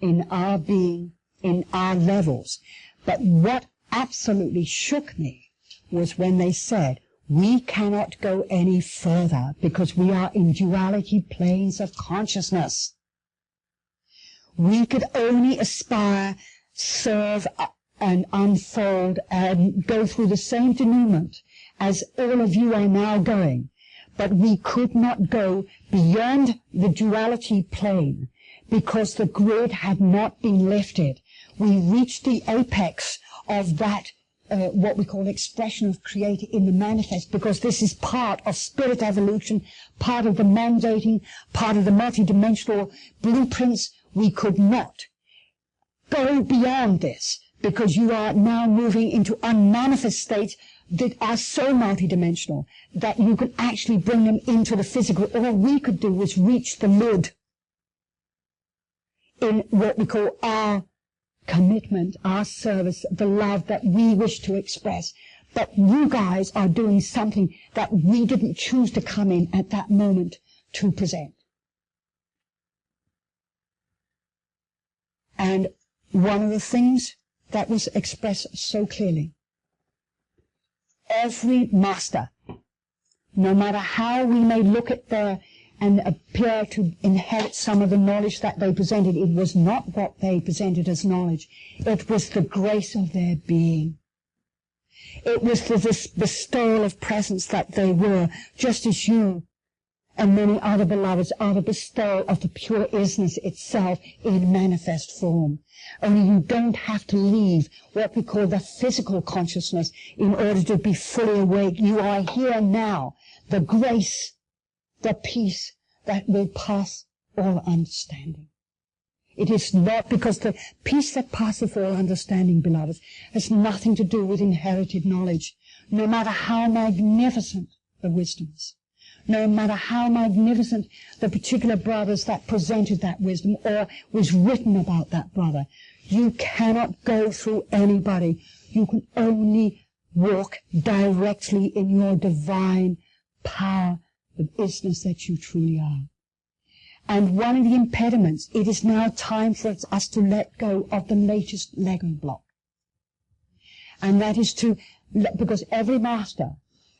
in our being, in our levels. But what absolutely shook me was when they said, we cannot go any further because we are in duality planes of consciousness. We could only aspire, serve, and unfold and go through the same denouement as all of you are now going. But we could not go beyond the duality plane because the grid had not been lifted. We reached the apex of that, what we call expression of creator in the manifest, because this is part of spirit evolution, part of the mandating, part of the multidimensional blueprints. We could not go beyond this because you are now moving into unmanifest states that are so multidimensional that you can actually bring them into the physical. All we could do was reach the mid in what we call our commitment, our service, the love that we wish to express. But you guys are doing something that we didn't choose to come in at that moment to present. And one of the things that was expressed so clearly, every master, no matter how we may look at their and appear to inherit some of the knowledge that they presented, it was not what they presented as knowledge. It was the grace of their being. It was the bestowal of presence that they were, just as you and many other beloveds are the bestowal of the pure isness itself in manifest form. Only you don't have to leave what we call the physical consciousness in order to be fully awake. You are here now. The grace, the peace that will pass all understanding. It is not because the peace that passeth all understanding, beloveds, has nothing to do with inherited knowledge, no matter how magnificent the wisdoms, no matter how magnificent the particular brothers that presented that wisdom or was written about that brother. You cannot go through anybody. You can only walk directly in your divine power, the isness that you truly are. And one of the impediments, it is now time for us to let go of the latest Lego block. And that is to, because every master,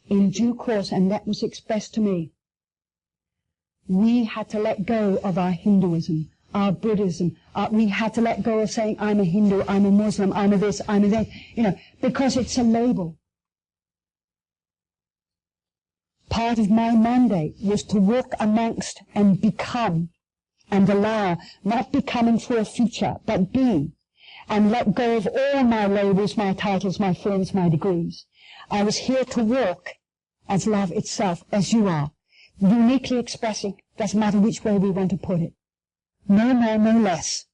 in due course, and that was expressed to me, we had to let go of our Hinduism, our Buddhism. We had to let go of saying, I'm a Hindu, I'm a Muslim, I'm a this, I'm a that, because it's a label. Part of my mandate was to walk amongst and become and allow, not becoming for a future, but be, and let go of all my labels, my titles, my forms, my degrees. I was here to walk as love itself, as you are, uniquely expressing, doesn't matter which way we want to put it, no more, no less,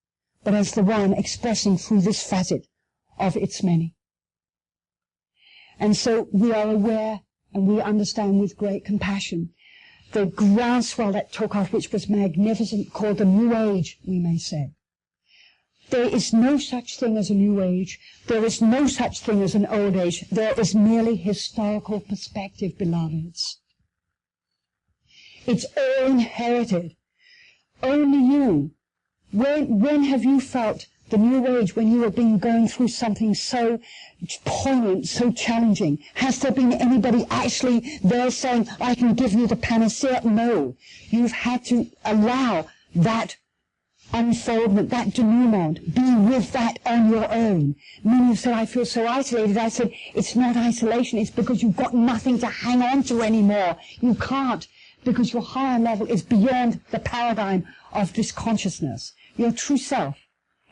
but as the one expressing through this facet of its many. And so we are aware and we understand with great compassion the groundswell that took off, which was magnificent, called the New Age, we may say. There is no such thing as a New Age. There is no such thing as an Old Age. There is merely historical perspective, beloveds. It's all inherited. Only you. When have you felt the New Age when you have been going through something so poignant, so challenging? Has there been anybody actually there saying, I can give you the panacea? No. You've had to allow that unfoldment, that denouement, be with that on your own. Many have said, I feel so isolated. I said, it's not isolation, it's because you've got nothing to hang on to anymore. You can't, because your higher level is beyond the paradigm of this consciousness. Your true self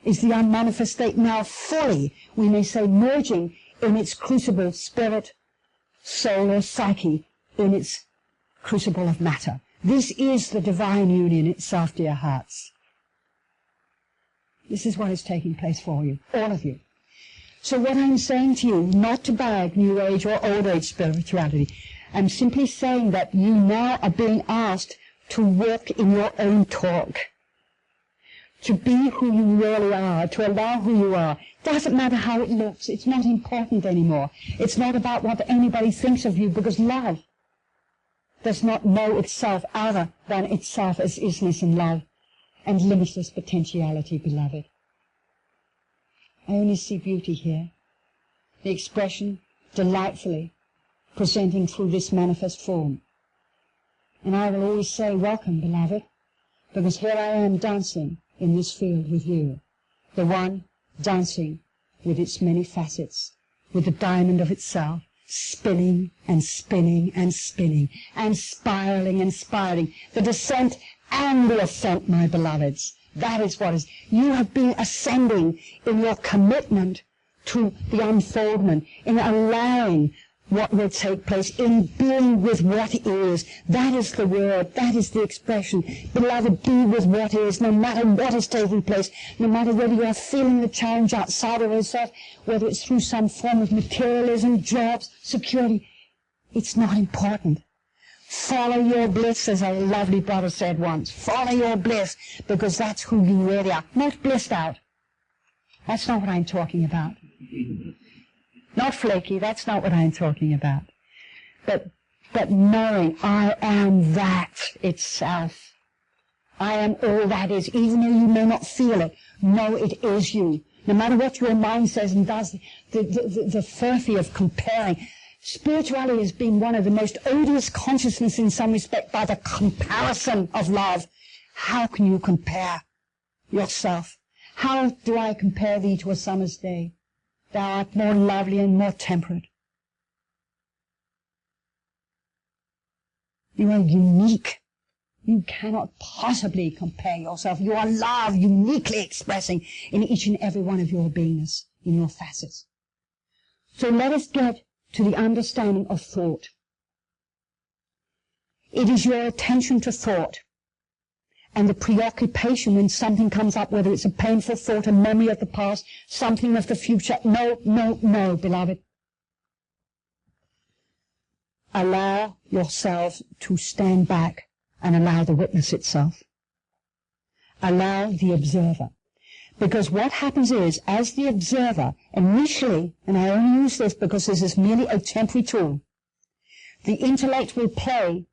is the unmanifest state now fully, we may say, merging in its crucible spirit, soul, or psyche, in its crucible of matter. This is the divine union itself, dear hearts. This is what is taking place for you, all of you. So what I'm saying to you, not to bag New Age or Old Age spirituality, I'm simply saying that you now are being asked to walk in your own talk, to be who you really are, to allow who you are. Doesn't matter how it looks. It's not important anymore. It's not about what anybody thinks of you, because love does not know itself other than itself as isness and love and limitless potentiality, beloved. I only see beauty here. The expression delightfully presenting through this manifest form. And I will always say, welcome, beloved, because here I am dancing in this field with you, the one dancing with its many facets, with the diamond of itself, spinning and spinning and spinning, and spiraling, the descent and the ascent, my beloveds. That is what is. You have been ascending in your commitment to the unfoldment, in allowing what will take place, in being with what is. That is the word, that is the expression. Beloved, be with what is, no matter what is taking place, no matter whether you are feeling the challenge outside of yourself, whether it's through some form of materialism, jobs, security. It's not important. Follow your bliss, as a lovely brother said once. Follow your bliss, because that's who you really are. Not blissed out. That's not what I'm talking about. Not flaky, that's not what I'm talking about. But knowing I am that itself. I am all that is, even though you may not feel it. Know it is you. No matter what your mind says and does, the furphy of comparing. Spirituality has been one of the most odious consciousness in some respect by the comparison of love. How can you compare yourself? How do I compare thee to a summer's day? Thou art more lovely and more temperate. You are unique. You cannot possibly compare yourself. You are love uniquely expressing in each and every one of your beingness, in your facets. So let us get to the understanding of thought. It is your attention to thought and the preoccupation when something comes up, whether it's a painful thought, a memory of the past, something of the future. No, no, no, beloved. Allow yourself to stand back and allow the witness itself. Allow the observer. Because what happens is, as the observer, initially, and I only use this because this is merely a temporary tool, the intellect will play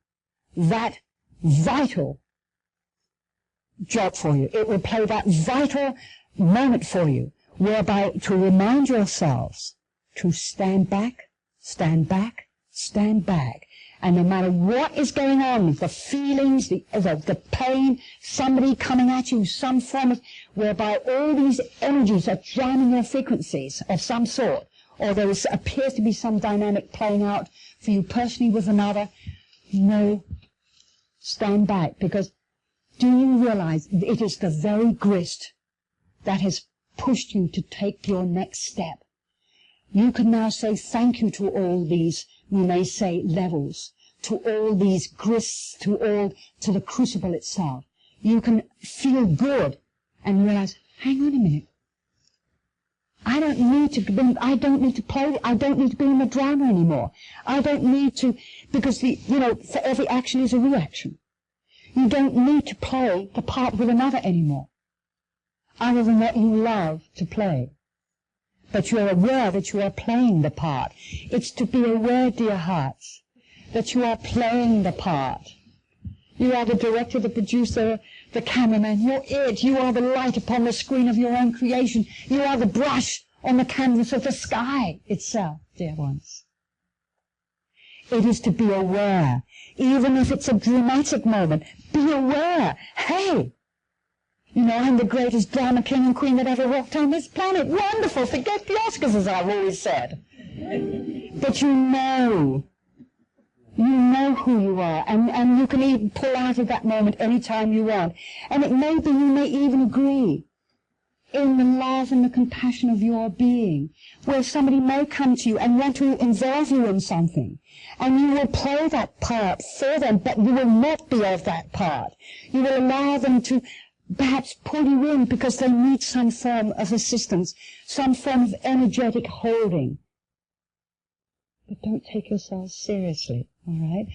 that vital job for you. It will play that vital moment for you, whereby to remind yourselves to stand back, stand back, stand back. And no matter what is going on, the feelings, the pain, somebody coming at you, some form of, whereby all these energies are jamming their frequencies of some sort, or there appears to be some dynamic playing out for you personally with another, no, stand back. Because do you realize it is the very grist that has pushed you to take your next step? You can now say thank you to all these, we may say, levels, to all these grists, to the crucible itself. You can feel good and realize, hang on a minute. I don't need to play, I don't need to be in the drama anymore. I don't need to, because for every action is a reaction. You don't need to play the part with another anymore, other than that you love to play. But you're aware that you are playing the part. It's to be aware, dear hearts, that you are playing the part. You are the director, the producer, the cameraman. You're it. You are the light upon the screen of your own creation. You are the brush on the canvas of the sky itself, dear ones. It is to be aware. Even if it's a dramatic moment, be aware. Hey, You know, I'm the greatest drama king and queen that ever walked on this planet. Wonderful. Forget the Oscars, as I've always said. But you know who you are, and you can even pull out of that moment any time you want. And it may be, you may even agree in the love and the compassion of your being, where somebody may come to you and want to involve you in something, and you will play that part for them, but you will not be of that part. You will allow them to perhaps pull you in because they need some form of assistance, some form of energetic holding. But don't take yourself seriously, all right?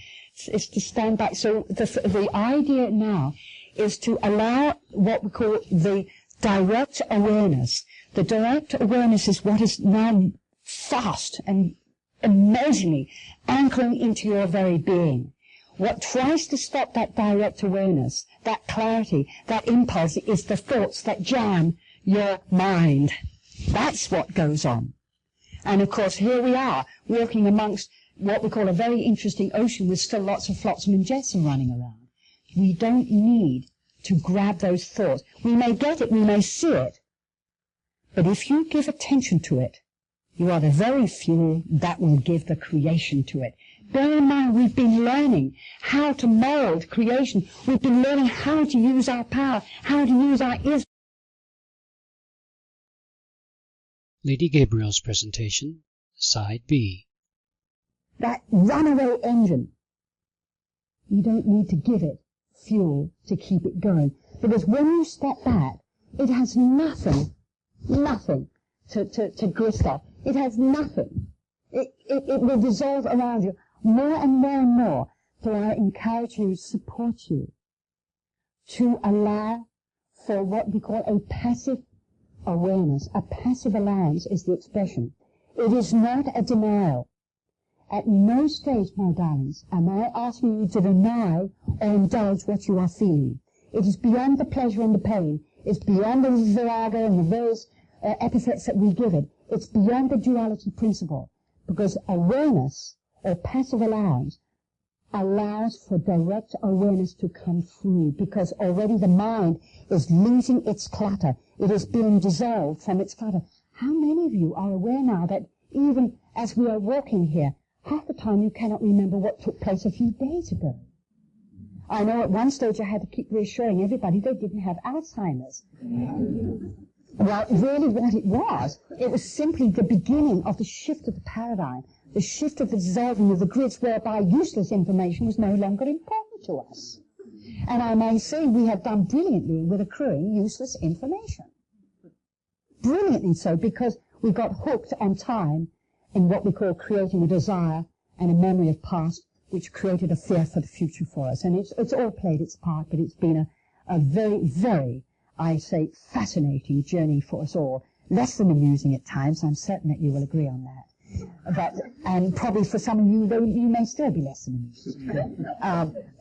It's to stand back. So the idea now is to allow what we call the direct awareness. The direct awareness is what is now fast and amazingly anchoring into your very being. What tries to stop that direct awareness, that clarity, that impulse, is the thoughts that jam your mind. That's what goes on. And of course, here we are, walking amongst what we call a very interesting ocean with still lots of flotsam and jetsam running around. We don't need to grab those thoughts. We may get it, we may see it, but if you give attention to it, you are the very fuel that will give the creation to it. Bear in mind, we've been learning how to mold creation. We've been learning how to use our power, how to use our ears. Lady Gabriel's presentation, Side B. That runaway engine, you don't need to give it fuel to keep it going. Because when you step back, it has nothing to grist off. It has nothing. It will dissolve around you more and more and more. So I encourage you, support you, to allow for what we call a passive awareness. A passive allowance is the expression. It is not a denial. At no stage, my darlings, am I asking you to deny or indulge what you are feeling. It is beyond the pleasure and the pain. It's beyond the virago and the various epithets that we give it. It's beyond the duality principle, because awareness or passive allowance allows for direct awareness to come through, because already the mind is losing its clutter. It is being dissolved from its clutter. How many of you are aware now that even as we are walking here, half the time you cannot remember what took place a few days ago? I know at one stage I had to keep reassuring everybody they didn't have Alzheimer's. Well, really what it was simply the beginning of the shift of the paradigm, the shift of the dissolving of the grids whereby useless information was no longer important to us. And I may say we have done brilliantly with accruing useless information. Brilliantly so, because we got hooked on time in what we call creating a desire and a memory of past, which created a fear for the future for us. And it's all played its part, but it's been a very, very, I say, fascinating journey for us all. Less than amusing at times. I'm certain that you will agree on that. And probably for some of you, though, you may still be less than amused.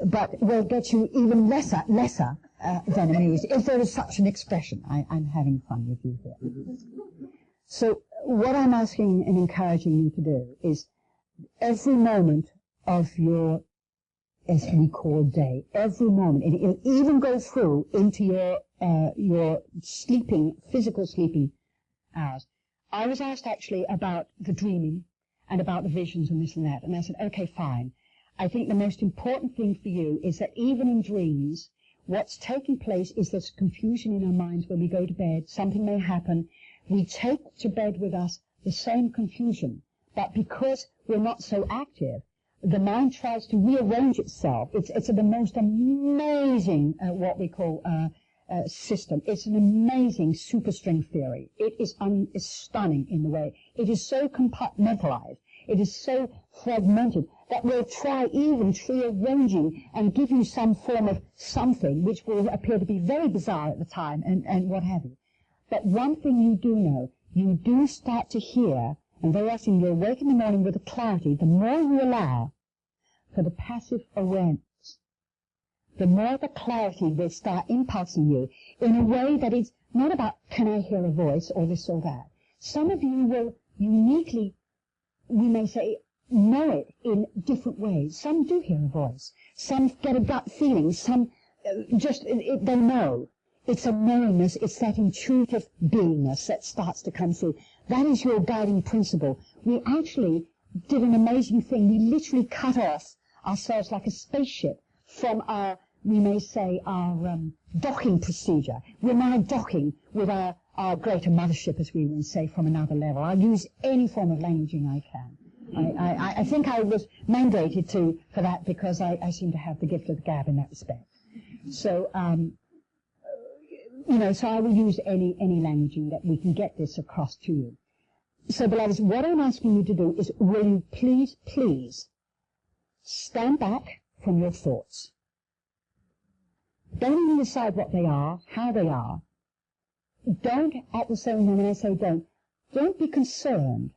But we'll get you even lesser than amused, if there is such an expression. I'm having fun with you here. So what I'm asking and encouraging you to do is every moment of your, as we call, day, every moment, and it'll even go through into your sleeping, physical sleeping hours. I was asked actually about the dreaming and about the visions and this and that, and I said, okay, fine. I think the most important thing for you is that even in dreams, what's taking place is there's confusion in our minds when we go to bed. Something may happen. We take to bed with us the same confusion, but because we're not so active, the mind tries to rearrange itself. It's the most amazing, what we call, system. It's an amazing superstring theory. It is stunning in the way. It is so compartmentalized. It is so fragmented that we'll try even rearranging and give you some form of something which will appear to be very bizarre at the time and what have you. But one thing you do know, you do start to hear, and very often you'll wake in the morning with a clarity. The more you allow for the passive awareness, the more the clarity will start impulsing you in a way that is not about, can I hear a voice or this or that. Some of you will uniquely, we may say, know it in different ways. Some do hear a voice. Some get a gut feeling. Some they know. it's a knowingness, it's that intuitive beingness that starts to come through. That is your guiding principle. We actually did an amazing thing. We literally cut off ourselves like a spaceship from our, we may say, our docking procedure. We're now docking with our greater mothership, as we would say, from another level. I'll use any form of languaging I can. I think I was mandated for that because I seem to have the gift of the gab in that respect. So, so I will use any languaging that we can get this across to you. So, beloveds, what I'm asking you to do is, will you please stand back from your thoughts. Don't even decide what they are, how they are. Don't, at the same time, when I say don't be concerned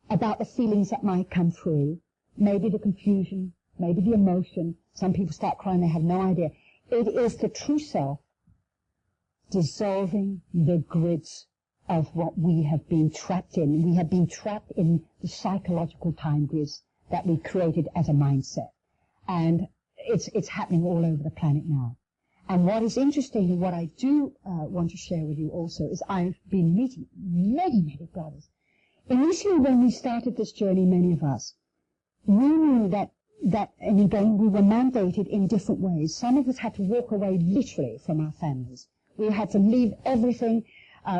about the feelings that might come through, maybe the confusion, maybe the emotion. Some people start crying, they have no idea. It is the true self dissolving the grids of what we have been trapped in. We have been trapped in the psychological time grids that we created as a mindset. And it's happening all over the planet now. And what is interesting, and what I do want to share with you also, is I've been meeting many brothers. Initially, when we started this journey, many of us, we knew that, and again, we were mandated in different ways. Some of us had to walk away literally from our families. We had to leave everything.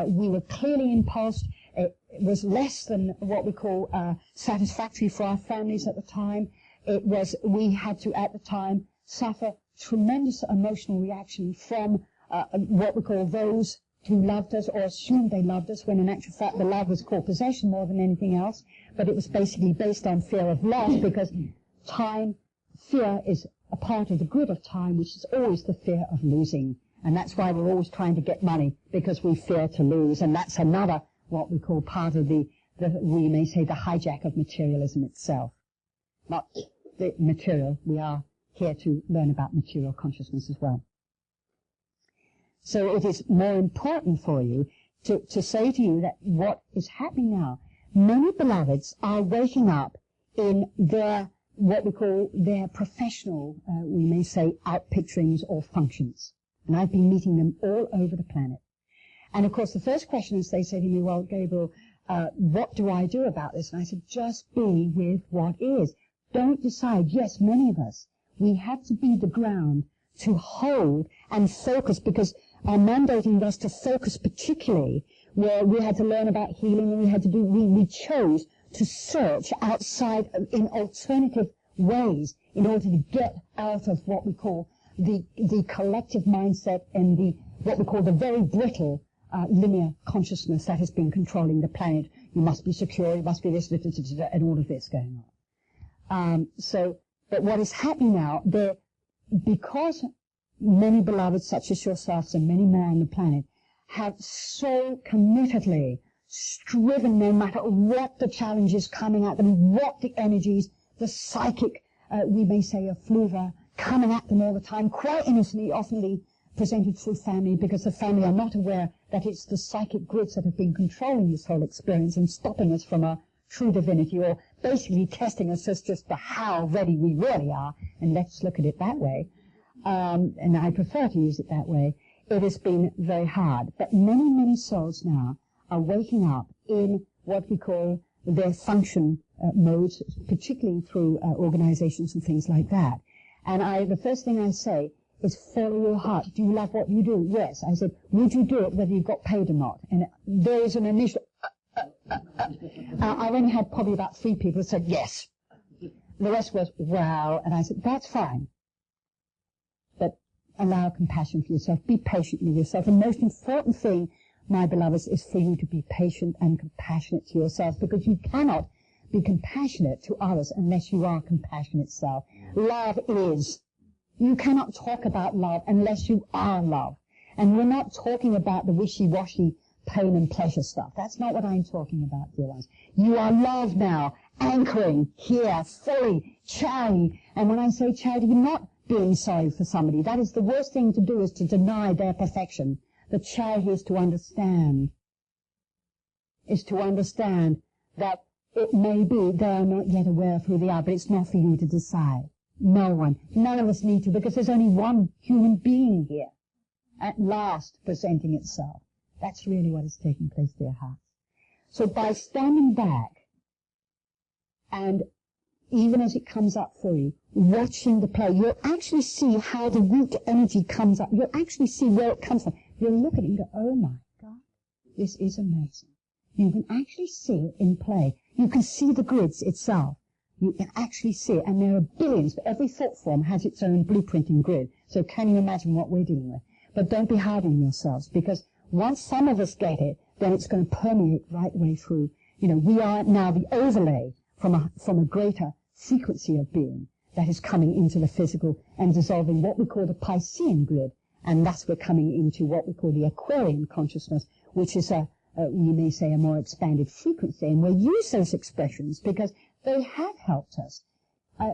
We were clearly impulsed. It was less than what we call satisfactory for our families at the time. We had to, at the time, suffer tremendous emotional reaction from what we call those who loved us or assumed they loved us, when in actual fact the love was called possession more than anything else. But it was basically based on fear of loss, because fear is a part of the grid of time, which is always the fear of losing. And that's why we're always trying to get money, because we fear to lose. And that's another, what we call, part of we may say, the hijack of materialism itself. Not the material. We are here to learn about material consciousness as well. So it is more important for you to say to you that what is happening now, many beloveds are waking up in their, what we call their professional, we may say, outpicturings or functions. And I've been meeting them all over the planet. And of course, the first question is, they say to me, well, Gabriel, what do I do about this? And I said, just be with what is. Don't decide. Yes, many of us, we have to be the ground to hold and focus, because our mandating was to focus particularly where we had to learn about healing, and we chose to search outside in alternative ways in order to get out of what we call the collective mindset and what we call the very brittle linear consciousness that has been controlling the planet. You must be secure, you must be this, and all of this going on. But what is happening now, because many beloveds such as yourselves and many more on the planet have so committedly striven, no matter what the challenges coming at them, what the energies, the psychic, we may say, effluvia, coming at them all the time, quite innocently, often presented through family, because the family are not aware that it's the psychic grids that have been controlling this whole experience and stopping us from our true divinity, or basically testing us as just to how ready we really are, and let's look at it that way. And I prefer to use it that way. It has been very hard. But many souls now are waking up in what we call their function modes, particularly through organizations and things like that. And the first thing I say is, follow your heart. Do you love what you do? Yes. I said, would you do it whether you got paid or not? And there is an initial... I only had probably about 3 people who said yes. The rest was, wow. And I said, that's fine. But allow compassion for yourself. Be patient with yourself. The most important thing, my beloveds, is for you to be patient and compassionate to yourself, because you cannot be compassionate to others unless you are compassionate self. Love is. You cannot talk about love unless you are love. And we're not talking about the wishy-washy pain and pleasure stuff. That's not what I'm talking about, dear ones. You are love now, anchoring here, fully, charity. And when I say charity, you're not being sorry for somebody. That is the worst thing to do, is to deny their perfection. The charity is to understand. That it may be they are not yet aware of who they are, but it's not for you to decide. No one. None of us need to, because there's only one human being here. at last presenting itself. That's really what is taking place, dear hearts. So by standing back and even as it comes up for you, watching the play, you'll actually see how the root energy comes up. You'll actually see where it comes from. You'll look at it and go, oh my God, this is amazing. You can actually see it in play. You can see the grids itself. You can actually see it, and there are billions, but every thought form has its own blueprinting grid. So can you imagine what we're dealing with? But don't be hard on yourselves, because once some of us get it, then it's going to permeate right way through. You know, we are now the overlay from a greater frequency of being that is coming into the physical and dissolving what we call the Piscean grid, and thus we're coming into what we call the Aquarian consciousness, which is we may say a more expanded frequency, and we'll use those expressions because they have helped us.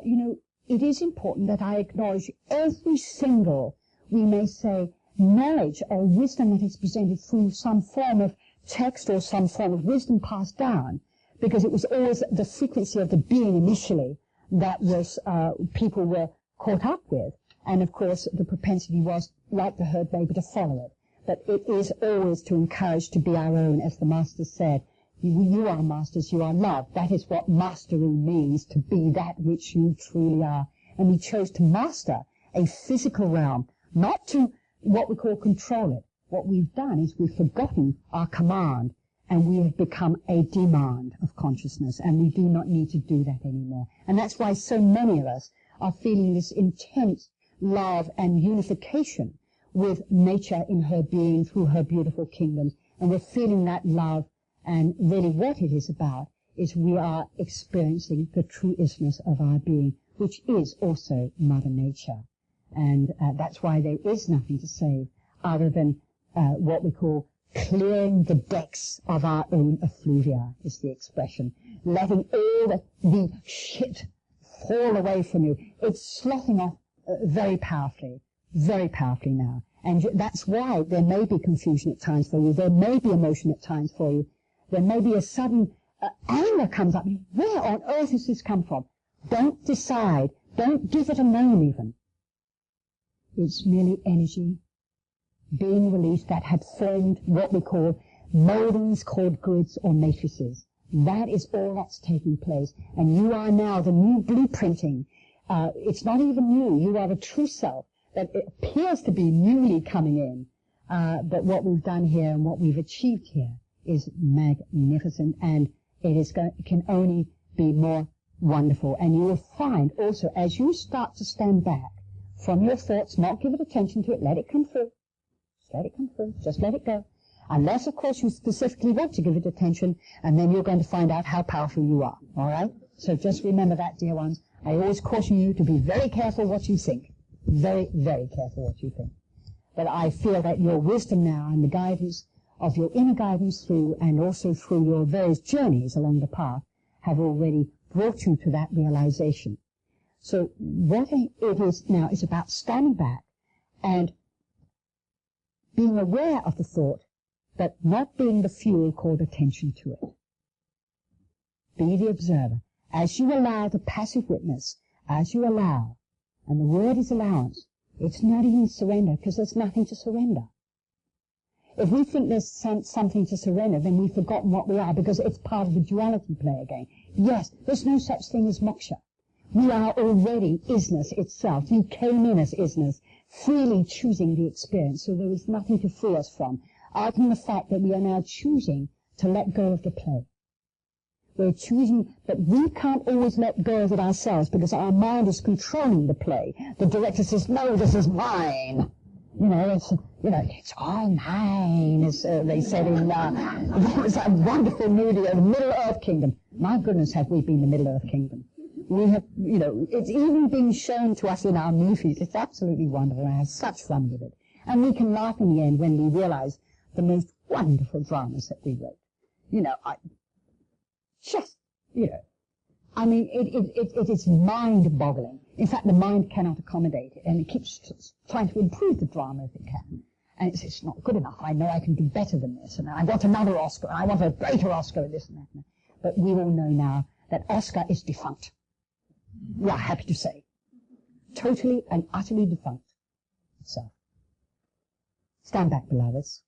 You know, it is important that I acknowledge every single, we may say, knowledge or wisdom that is presented through some form of text or some form of wisdom passed down, because it was always the frequency of the being initially that was people were caught up with, and of course the propensity was, like the herd baby, to follow it. But it is always to encourage to be our own, as the Master said. You are masters, you are love. That is what mastery means, to be that which you truly are. And we chose to master a physical realm, not to what we call control it. What we've done is we've forgotten our command, and we have become a demand of consciousness, and we do not need to do that anymore. And that's why so many of us are feeling this intense love and unification with nature in her being through her beautiful kingdoms. And we're feeling that love, and really what it is about is we are experiencing the true isness of our being, which is also Mother Nature. And that's why there is nothing to save other than what we call clearing the decks of our own effluvia, is the expression. Letting all the shit fall away from you. It's sloughing off very powerfully now. And that's why there may be confusion at times for you. There may be emotion at times for you. There may be a sudden anger comes up. Where on earth has this come from? Don't decide. Don't give it a name even. It's merely energy being released that had formed what we call moldings called grids or matrices. That is all that's taking place. And you are now the new blueprinting. It's not even new. You are the true self that it appears to be newly coming in. But what we've done here and what we've achieved here is magnificent, and it can only be more wonderful. And you will find also, as you start to stand back from your thoughts, not give it attention to it, let it come through. Just let it come through. Just let it go. Unless, of course, you specifically want to give it attention, and then you're going to find out how powerful you are. All right? So just remember that, dear ones. I always caution you to be very careful what you think. Very, very careful what you think. But I feel that your wisdom now and the guidance of your inner guidance through, and also through your various journeys along the path, have already brought you to that realization. So what it is now is about standing back and being aware of the thought, but not being the fuel called attention to it. Be the observer. As you allow the passive witness, as you allow, and the word is allowance, it's not even surrender, because there's nothing to surrender. If we think there's something to surrender, then we've forgotten what we are, because it's part of the duality play again. Yes, there's no such thing as moksha. We are already isness itself. You came in as isness, freely choosing the experience, so there is nothing to free us from, other than the fact that we are now choosing to let go of the play. We're choosing, but we can't always let go of it ourselves, because our mind is controlling the play. The director says, no, this is mine. It's all mine, as they said in, there was that wonderful movie, The Middle Earth Kingdom. My goodness, have we been the Middle Earth Kingdom. We have, it's even been shown to us in our movies. It's absolutely wonderful. I have such fun with it. And we can laugh in the end when we realize the most wonderful dramas that we wrote. It is mind-boggling. In fact, the mind cannot accommodate it, and it keeps trying to improve the drama if it can. And it's not good enough. I know I can do better than this, and I want another Oscar, and I want a greater Oscar, and this and that. But we all know now that Oscar is defunct. We are happy to say. Totally and utterly defunct itself. Stand back, beloveds,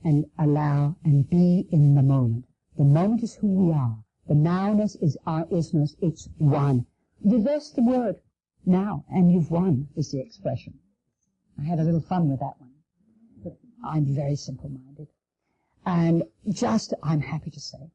and allow and be in the moment. The moment is who we are. The nowness is our isness. It's one. Reverse the word now, and you've won, is the expression. I had a little fun with that one. But I'm very simple-minded. And just, I'm happy to say,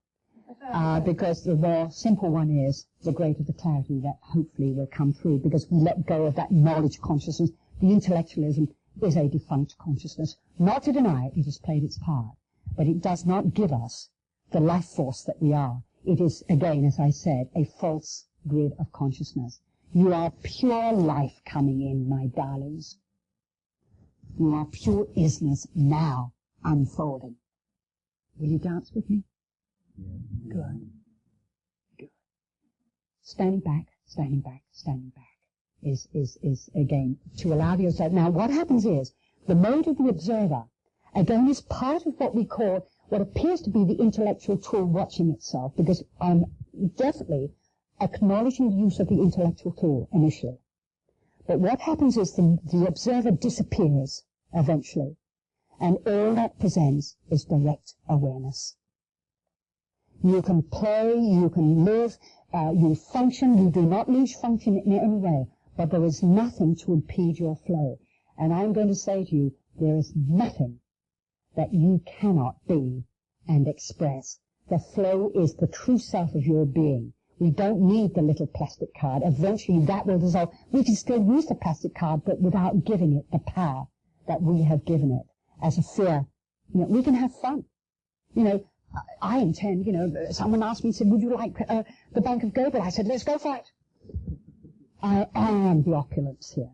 because the more simple one is, the greater the clarity that hopefully will come through, because we let go of that knowledge consciousness. The intellectualism is a defunct consciousness. Not to deny it, it has played its part, but it does not give us the life force that we are. It is, again, as I said, a false grid of consciousness. You are pure life coming in, my darlings. You are pure isness now unfolding. Will you dance with me? Yeah. Good. Good. Standing back, standing back, standing back is again, to allow yourself. Now, what happens is, the mode of the observer, again, is part of what we call, what appears to be the intellectual tool watching itself, because I'm definitely acknowledging the use of the intellectual tool initially. But what happens is the observer disappears eventually, and all that presents is direct awareness. You can play, you can live, you function, you do not lose function in any way, but there is nothing to impede your flow. And I'm going to say to you, there is nothing that you cannot be and express. The flow is the true self of your being. We don't need the little plastic card. Eventually that will dissolve. We can still use the plastic card, but without giving it the power that we have given it as a fear. You know, we can have fun. You know, I intend, you know, someone asked me, said, would you like the Bank of Gabrael? I said, let's go for it. I am the opulence here.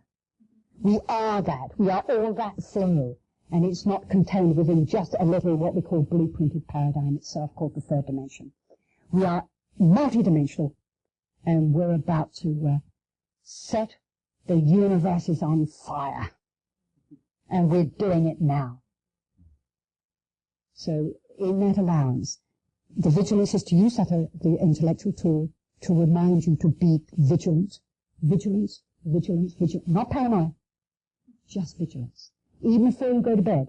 We are that. We are all that flow. And it's not contained within just a little what we call blueprinted paradigm itself called the third dimension. We are multidimensional, and we're about to set the universes on fire. And we're doing it now. So in that allowance, the vigilance is to use that the intellectual tool to remind you to be vigilant. Vigilance, vigilance, vigilance. Not paranoia, just vigilance. Even before you go to bed,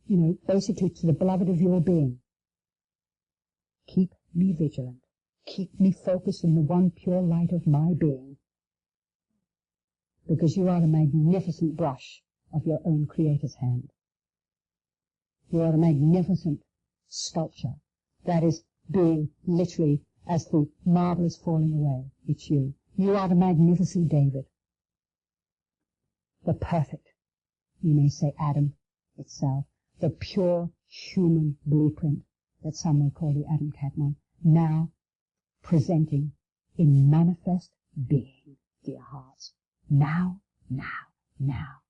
you know, basically to the beloved of your being. Keep me vigilant. Keep me focused in the one pure light of my being. Because you are the magnificent brush of your own Creator's hand. You are the magnificent sculpture that is being literally, as the marble is falling away, it's you. You are the magnificent David. The perfect, you may say, Adam itself. The pure human blueprint that some will call the Adam Kadmon, now presenting in manifest being, dear hearts. Now, now, now.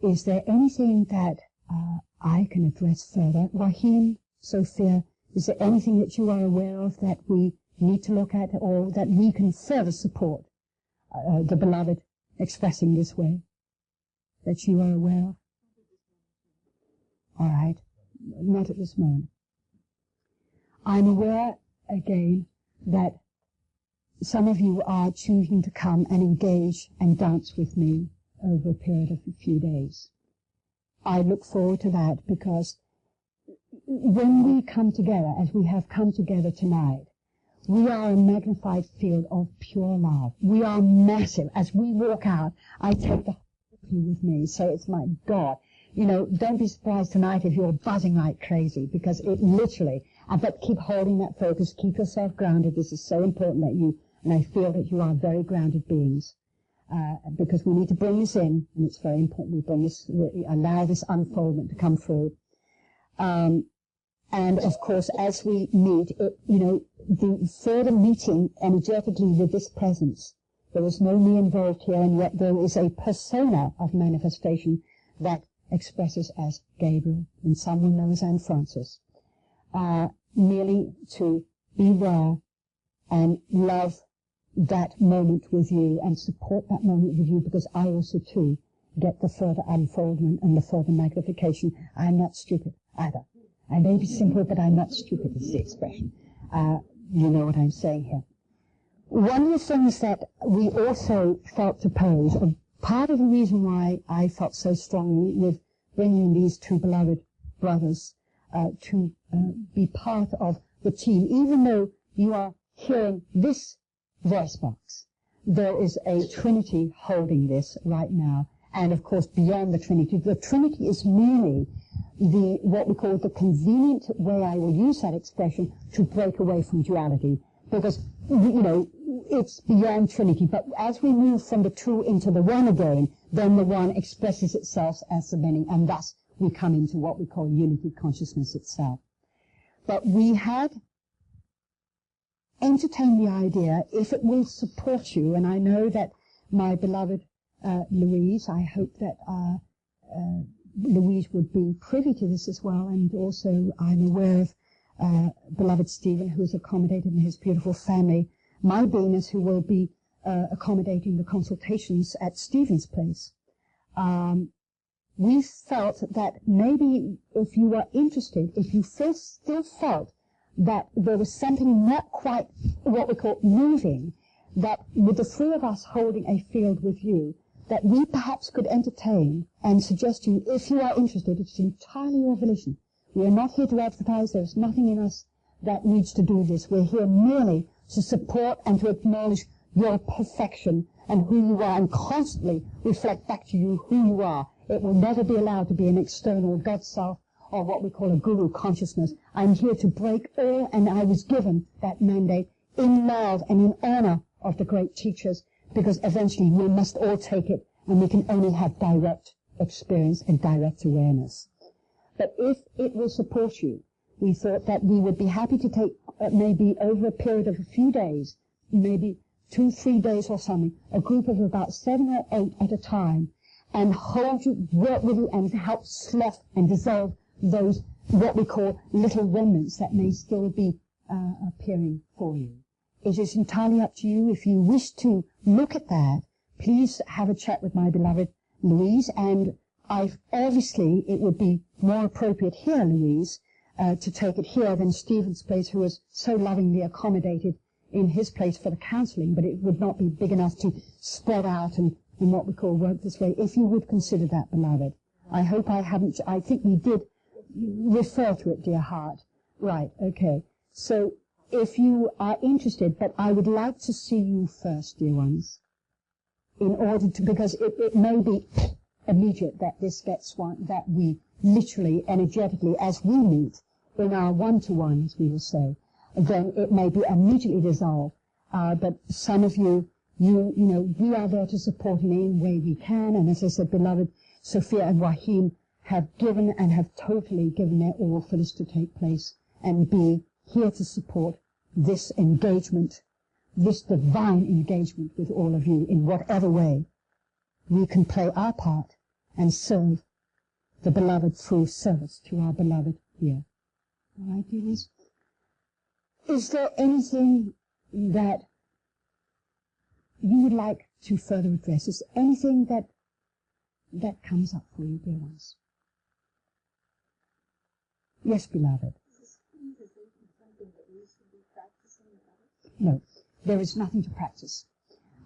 Is there anything that I can address further? Rahim, Sophia, is there anything that you are aware of that we need to look at, or that we can further support the beloved expressing this way, that you are aware of? All right, not at this moment. I'm aware, again, that some of you are choosing to come and engage and dance with me over a period of a few days. I look forward to that, because when we come together, as we have come together tonight, we are a magnified field of pure love. We are massive. As we walk out, I take the whole of you with me. So it's my God. You know, don't be surprised tonight if you're buzzing like crazy, because it literally, but keep holding that focus, keep yourself grounded. This is so important that you, and I feel that you are very grounded beings, because we need to bring this in, and it's very important we bring this, allow this unfoldment to come through. And of course, as we meet, you know, the further meeting energetically with this presence, there is no me involved here, and yet there is a persona of manifestation that expresses as Gabriel, and some will know as Anne Francis, merely to be there and love that moment with you and support that moment with you, because I also too get the further unfoldment and the further magnification. I am not stupid either. I may be simple, but I'm not stupid, is the expression. You know what I'm saying here. One of the things that we also felt to pose, part of the reason why I felt so strongly with bringing these two beloved brothers to be part of the team, even though you are hearing this voice box, there is a Trinity holding this right now, and of course beyond the Trinity. The Trinity is merely what we call the convenient way, I will use that expression, to break away from duality, because, you know, it's beyond Trinity. But as we move from the two into the one again, then the one expresses itself as the many, and thus we come into what we call unity consciousness itself. But we had entertained the idea, if it will support you, and I know that my beloved Louise, I hope that Louise would be privy to this as well, and also I'm aware of beloved Stephen, who is accommodated in his beautiful family, my Venus, who will be accommodating the consultations at Stephen's place. We felt that maybe if you were interested, if you still felt that there was something not quite what we call moving, that with the three of us holding a field with you, that we perhaps could entertain and suggest to you, if you are interested, it's entirely your volition. We are not here to advertise. There's nothing in us that needs to do this. We're here merely to support and to acknowledge your perfection and who you are, and constantly reflect back to you who you are. It will never be allowed to be an external God self or what we call a guru consciousness. I'm here to break all, and I was given that mandate in love and in honor of the great teachers, because eventually we must all take it, and we can only have direct experience and direct awareness. But if it will support you, we thought that we would be happy to take maybe over a period of a few days, maybe 2-3 days or something, a group of about 7 or 8 at a time, and hold you, work with you, and help slough and dissolve those what we call little remnants that may still be appearing for you. It is entirely up to you. If you wish to look at that, please have a chat with my beloved Louise, and obviously it would be more appropriate here, Louise, to take it here than Stephen's place, who was so lovingly accommodated in his place for the counselling, but it would not be big enough to spread out and what we call work this way. If you would consider that, beloved. I hope I haven't, I think we did refer to it, dear heart. Right, okay. So if you are interested, but I would like to see you first, dear ones, in order to, because it may be immediate that this gets one, that we literally, energetically, as we meet in our one-to-one, as we will say, then it may be immediately dissolved. But some of you, you know, we are there to support in any way we can. And as I said, beloved Sophia and Rahim have given and have totally given their all for this to take place, and be here to support this engagement, this divine engagement with all of you in whatever way we can play our part and serve the beloved through service to our beloved here. All right, dearies? Is there anything that you would like to further address? Is there anything that comes up for you, dear ones? Yes, beloved. No, there is nothing to practice.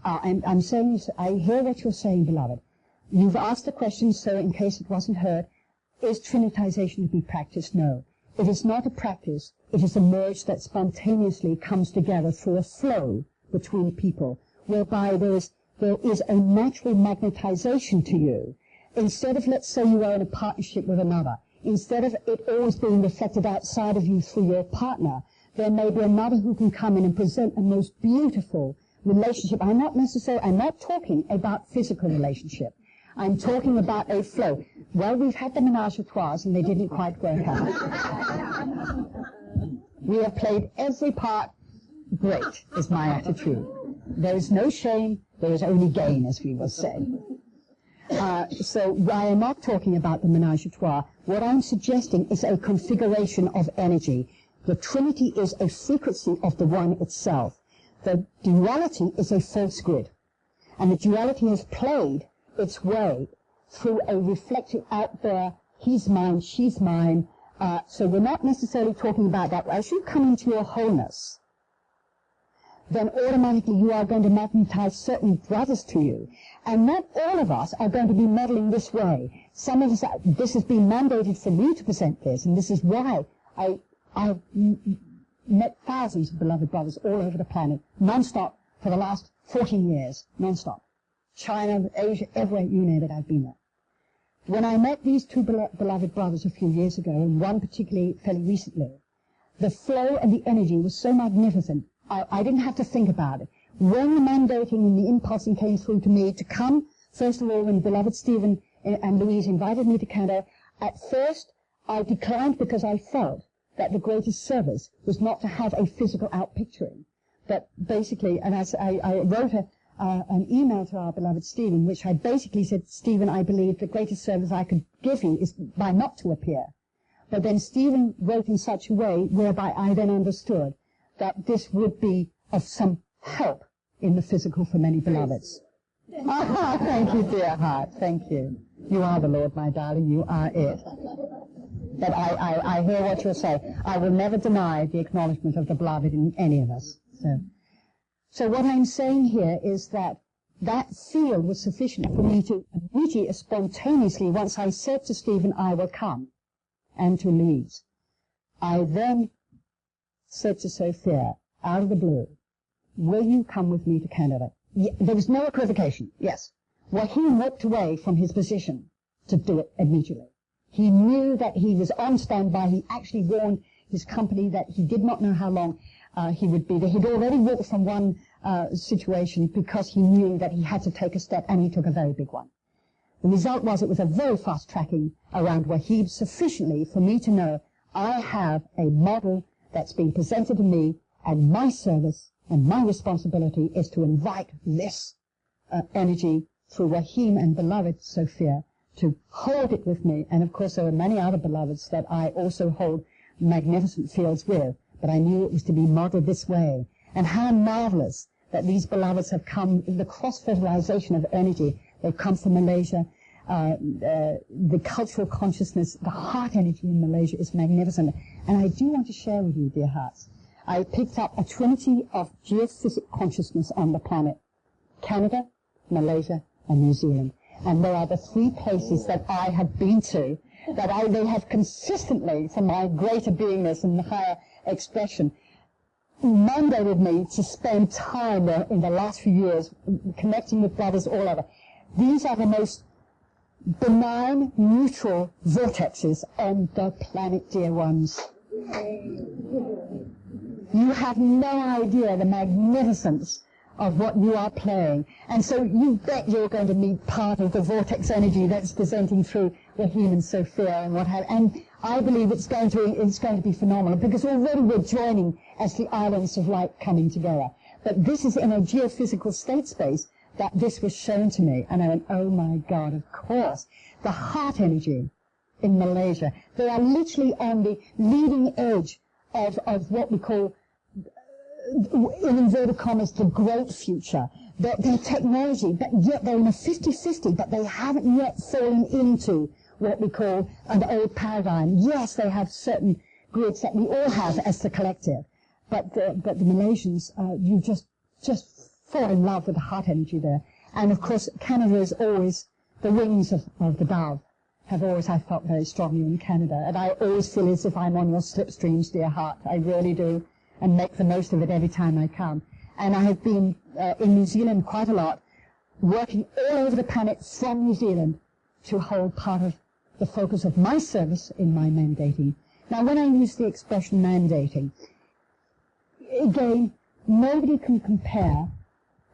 I'm saying, I hear what you're saying, beloved. You've asked the question, so in case it wasn't heard, is trinitization to be practiced? No. It is not a practice. It is a merge that spontaneously comes together through a flow between people, whereby there is a natural magnetization to you. Instead of, let's say, you are in a partnership with another, instead of it always being reflected outside of you through your partner, there may be another who can come in and present a most beautiful relationship. I'm not talking about physical relationship. I'm talking about a flow. Well, we've had the menage a trois and they didn't quite work out. We have played every part great, is my attitude. There is no shame, there is only gain, as we will say. So I am not talking about the menage a trois. What I'm suggesting is a configuration of energy. The Trinity is a frequency of the One itself. The duality is a false grid. And the duality has played its way through a reflected out there, he's mine, she's mine. So we're not necessarily talking about that. As you come into your wholeness, then automatically you are going to magnetize certain brothers to you. And not all of us are going to be modeling this way. Some of us, this has been mandated for me to present this, and this is why I've met thousands of beloved brothers all over the planet, non-stop, for the last 14 years, non-stop. China, Asia, everywhere, you name it, I've been there. When I met these two beloved brothers a few years ago, and one particularly fairly recently, the flow and the energy was so magnificent, I didn't have to think about it. When the mandating and the impulsing came through to me to come, first of all, when beloved Stephen and Louise invited me to Canada, at first I declined because I felt that the greatest service was not to have a physical outpicturing. But basically, and as I wrote an email to our beloved Stephen, which I basically said, Stephen, I believe the greatest service I could give you is by not to appear. But then Stephen wrote in such a way whereby I then understood that this would be of some help in the physical for many beloveds. Thank you, dear heart. Thank you. You are the Lord, my darling. You are it. But I hear what you're saying. I will never deny the acknowledgement of the beloved in any of us. So what I'm saying here is that that field was sufficient for me to immediately, spontaneously, once I said to Stephen, I will come, and to Louise, I then said to Sophia, out of the blue, will you come with me to Canada? There was no equivocation. Yes. Joaquin walked away from his position to do it immediately. He knew that he was on standby. He actually warned his company that he did not know how long he would be there. He'd already walked from one situation because he knew that he had to take a step, and he took a very big one. The result was it was a very fast tracking around Wahib sufficiently for me to know I have a model that's been presented to me, and my service and my responsibility is to invite this energy through Rahim and beloved Sophia to hold it with me. And of course there are many other beloveds that I also hold magnificent fields with, but I knew it was to be modeled this way. And how marvelous that these beloveds have come, the cross-fertilization of energy. They've come from Malaysia. The cultural consciousness, the heart energy in Malaysia is magnificent. And I do want to share with you, dear hearts, I picked up a trinity of geophysic consciousness on the planet: Canada, Malaysia, and New Zealand. And there are the three places that I have been to, that they have consistently, for my greater beingness and higher expression, mandated me to spend time there in the last few years, connecting with brothers all over. These are the most benign, neutral vortexes on the planet, dear ones. You have no idea the magnificence of what you are playing. And so you bet you're going to meet part of the vortex energy that's presenting through Rahim and Sophia and what have you. And I believe it's going to be phenomenal, because already we're joining as the islands of light coming together. But this is in a geophysical state space that this was shown to me. And I went, oh my God, of course. The heart energy in Malaysia, they are literally on the leading edge of what we call, in inverted commas, the great future. Their technology, but yet they're in a 50-50, but they haven't yet fallen into what we call an old paradigm. Yes, they have certain grids that we all have as the collective, but the Malaysians, you just fall in love with the heart energy there. And of course, Canada is always, the wings of the dove have always, I felt very strongly in Canada. And I always feel as if I'm on your slipstreams, dear heart. I really do, and make the most of it every time I come. And I have been in New Zealand quite a lot, working all over the planet from New Zealand to hold part of the focus of my service in my mandating. Now, when I use the expression mandating, again, nobody can compare,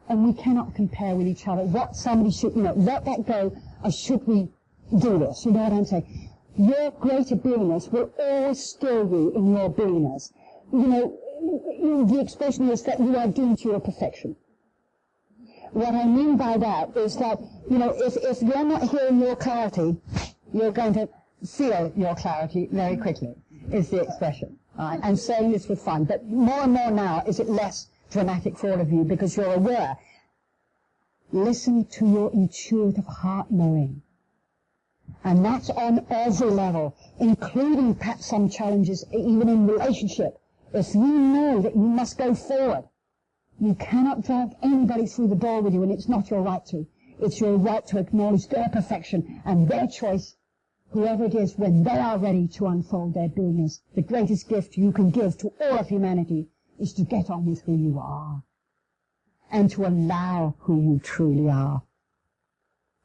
and we cannot compare with each other what somebody should, let that go, or should we do this? You know what I'm saying? Your greater beingness will always steer you in your beingness. The expression is that you are doomed to your perfection. What I mean by that is that, if you're not hearing your clarity, you're going to feel your clarity very quickly, is the expression. Right? I'm saying this with fun, but more and more now is it less dramatic for all of you, because you're aware. Listen to your intuitive heart knowing. And that's on every level, including perhaps some challenges, even in relationship. If you know that you must go forward, You cannot drag anybody through the door with you, and it's not your right to. It's your right to acknowledge their perfection and their choice, whoever it is, when they are ready to unfold their beingness. The greatest gift you can give to all of humanity is to get on with who you are and to allow who you truly are.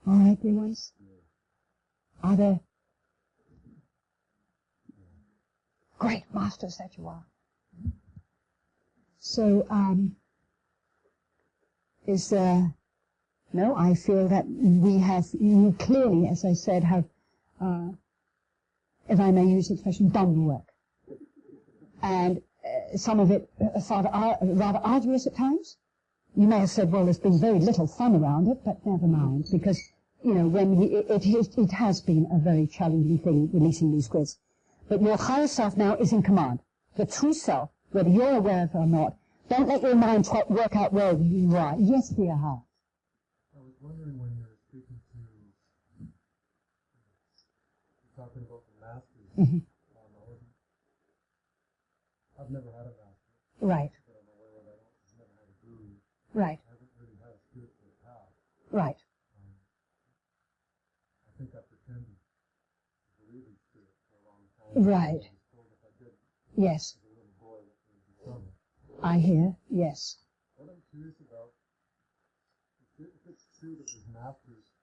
All right, dear ones? Are there great masters that you are? So, no, I feel that we have, you clearly, as I said, have, if I may use the expression, done the work. And some of it rather arduous at times. You may have said, well, there's been very little fun around it, but never mind, because, you know, it has been a very challenging thing, releasing these grids. But your higher self now is in command. The true self, whether you're aware of it or not, don't let your mind try to work out where you are. Yes, dear heart. I was wondering when you were speaking to, talking about the masters. Mm-hmm. I've never had a master. Right. But I'm aware that I've never had a guru. Right. I haven't really had a spiritual path. Right. I think I pretended to believe in spirit for a long time. Right. I was told if I didn't, Yes. as a little boy, that there would be trouble. I hear. Yes. What I'm curious about, if it's true that there's masters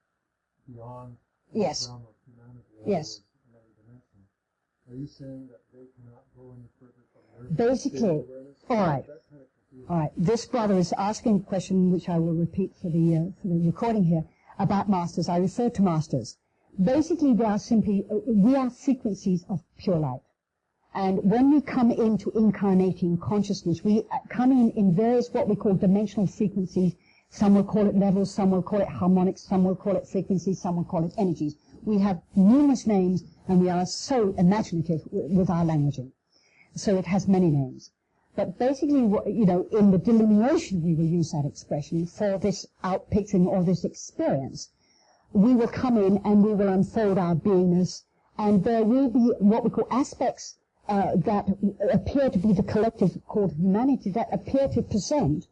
beyond Yes. the realm of humanity, Yes. another dimension, are you saying that they cannot go any further from their Basically, state of awareness? all right. That kind of confuses All right. This brother is asking a question, which I will repeat for the recording here, about masters. I refer to masters. Basically, they are simply, we are frequencies of pure light. And when we come into incarnating consciousness, we come in various what we call dimensional frequencies. Some will call it levels, some will call it harmonics, some will call it frequencies, some will call it energies. We have numerous names, and we are so imaginative with our languaging. So it has many names. But basically, you know, in the delineation we will use that expression for this outpicturing or this experience. We will come in and we will unfold our beingness, and there will be what we call aspects that appear to be the collective called humanity, that appear to present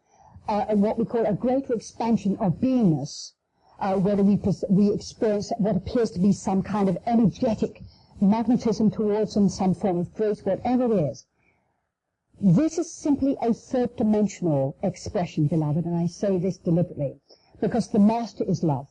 what we call a greater expansion of beingness, whether we experience what appears to be some kind of energetic magnetism towards them, some form of grace, whatever it is. This is simply a third-dimensional expression, beloved, and I say this deliberately, because the master is love.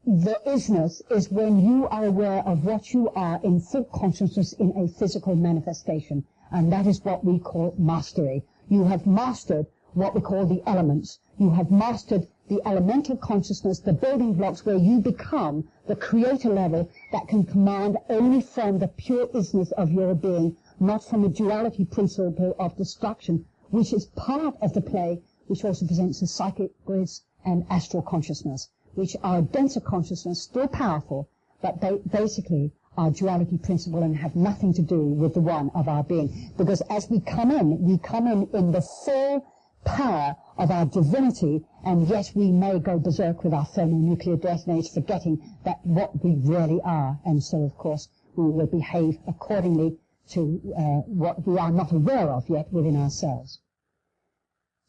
The isness is when you are aware of what you are in full consciousness in a physical manifestation, and that is what we call mastery. You have mastered what we call the elements. You have mastered the elemental consciousness, the building blocks where you become the creator level that can command only from the pure isness of your being, not from a duality principle of destruction, which is part of the play, which also presents the psychic grids and astral consciousness, which are denser consciousness, still powerful, but they basically are duality principle and have nothing to do with the one of our being. Because as we come in the full power of our divinity, and yes, we may go berserk with our thermonuclear detonators, forgetting that what we really are, and so, of course, we will behave accordingly to what we are not aware of yet within ourselves.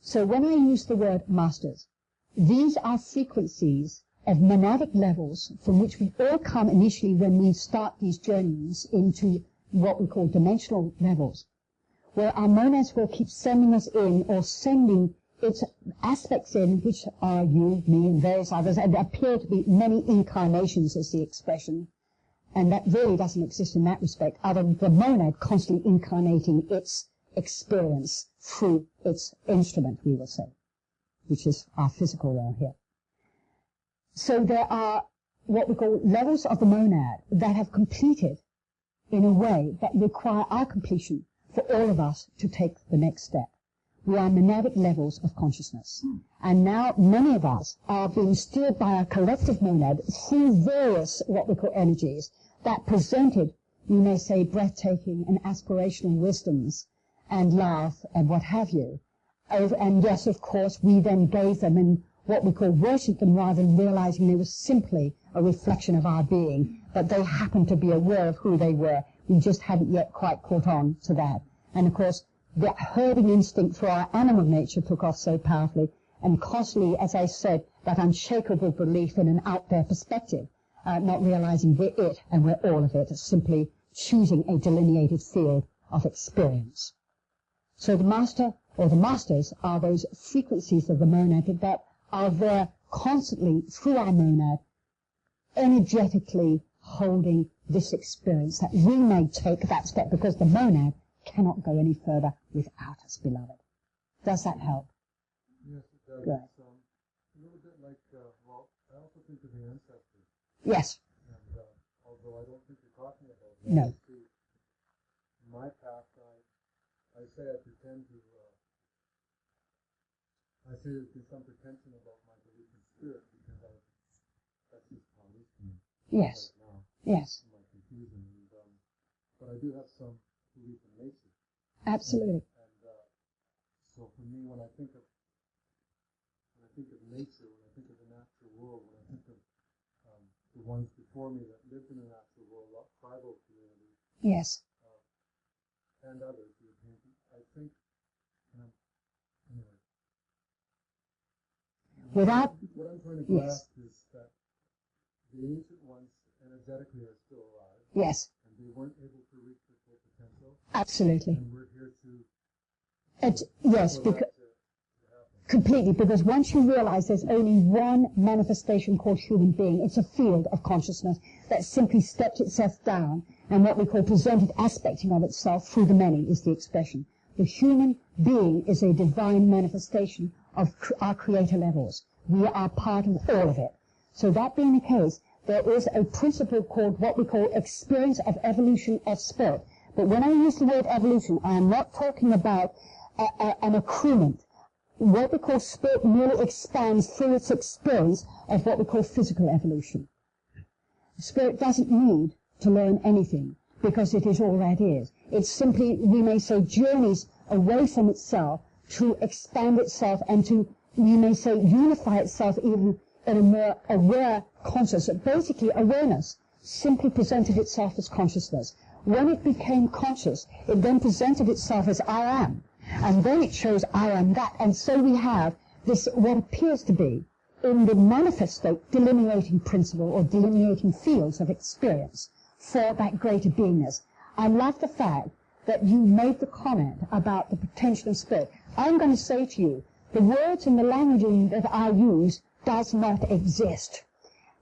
So when I use the word masters, these are frequencies of monadic levels from which we all come initially when we start these journeys into what we call dimensional levels, where our monads will keep sending us in or sending its aspects in, which are you, me, and various others, and appear to be many incarnations, is the expression, and that really doesn't exist in that respect, other than the monad constantly incarnating its experience through its instrument, we will say, which is our physical realm here. So there are what we call levels of the monad that have completed in a way that require our completion for all of us to take the next step. We are monadic levels of consciousness. And now many of us are being steered by our collective monad through various what we call energies that presented, we may say, breathtaking and aspirational wisdoms and love and what have you. And yes, of course, we then gave them and what we call worship them rather than realizing they were simply a reflection of our being, but they happened to be aware of who they were. We just hadn't yet quite caught on to that. And of course, the herding instinct for our animal nature took off so powerfully, and constantly, as I said, that unshakable belief in an out there perspective, not realizing we're it and we're all of it, simply choosing a delineated field of experience. So the master, or the masters, are those frequencies of the monad that are there constantly through our monad, energetically holding this experience that we may take that step, because the monad cannot go any further without us, beloved. Does that help? Yes, it does. Good. It's a little bit like, well, I also think of the ancestors. Yes. And although I don't think you're talking about that, No. In my path, I say I pretend to, I say there's been some pretension about my belief in spirit, because that's just how it is to me. Yes. Right now. Yes. My confusion. And, but I do have some belief in nature. Absolutely. And so for me, when I think of nature, when I think of the natural world, when I think of the ones before me that lived in the natural world, tribal communities, Yes. and others, I think, anyway. Without, What I'm trying to yes. grasp is that the ancient ones energetically are still alive, Yes. and they weren't able to reach their full potential, Absolutely. and we're here to Yes, for because that to happen. completely, because once you realize there's only one manifestation called human being, it's a field of consciousness that simply stepped itself down, and what we call presented aspecting of itself through the many is the expression. The human being is a divine manifestation of our creator levels. We are part of all of it. So that being the case, there is a principle called what we call experience of evolution of spirit. But when I use the word evolution, I am not talking about an accruement. What we call spirit merely expands through its experience of what we call physical evolution. Spirit doesn't need to learn anything, because it is all that is. It's simply, we may say, journeys away from itself to expand itself and to, we may say, unify itself even in a more aware consciousness. Basically, awareness simply presented itself as consciousness. When it became conscious, it then presented itself as I am. And then it shows I am that. And so we have this, what appears to be, in the manifest state, delineating principle or delineating fields of experience for that greater beingness. I love the fact that you made the comment about the potential of spirit. I'm going to say to you, the words and the languaging that I use does not exist.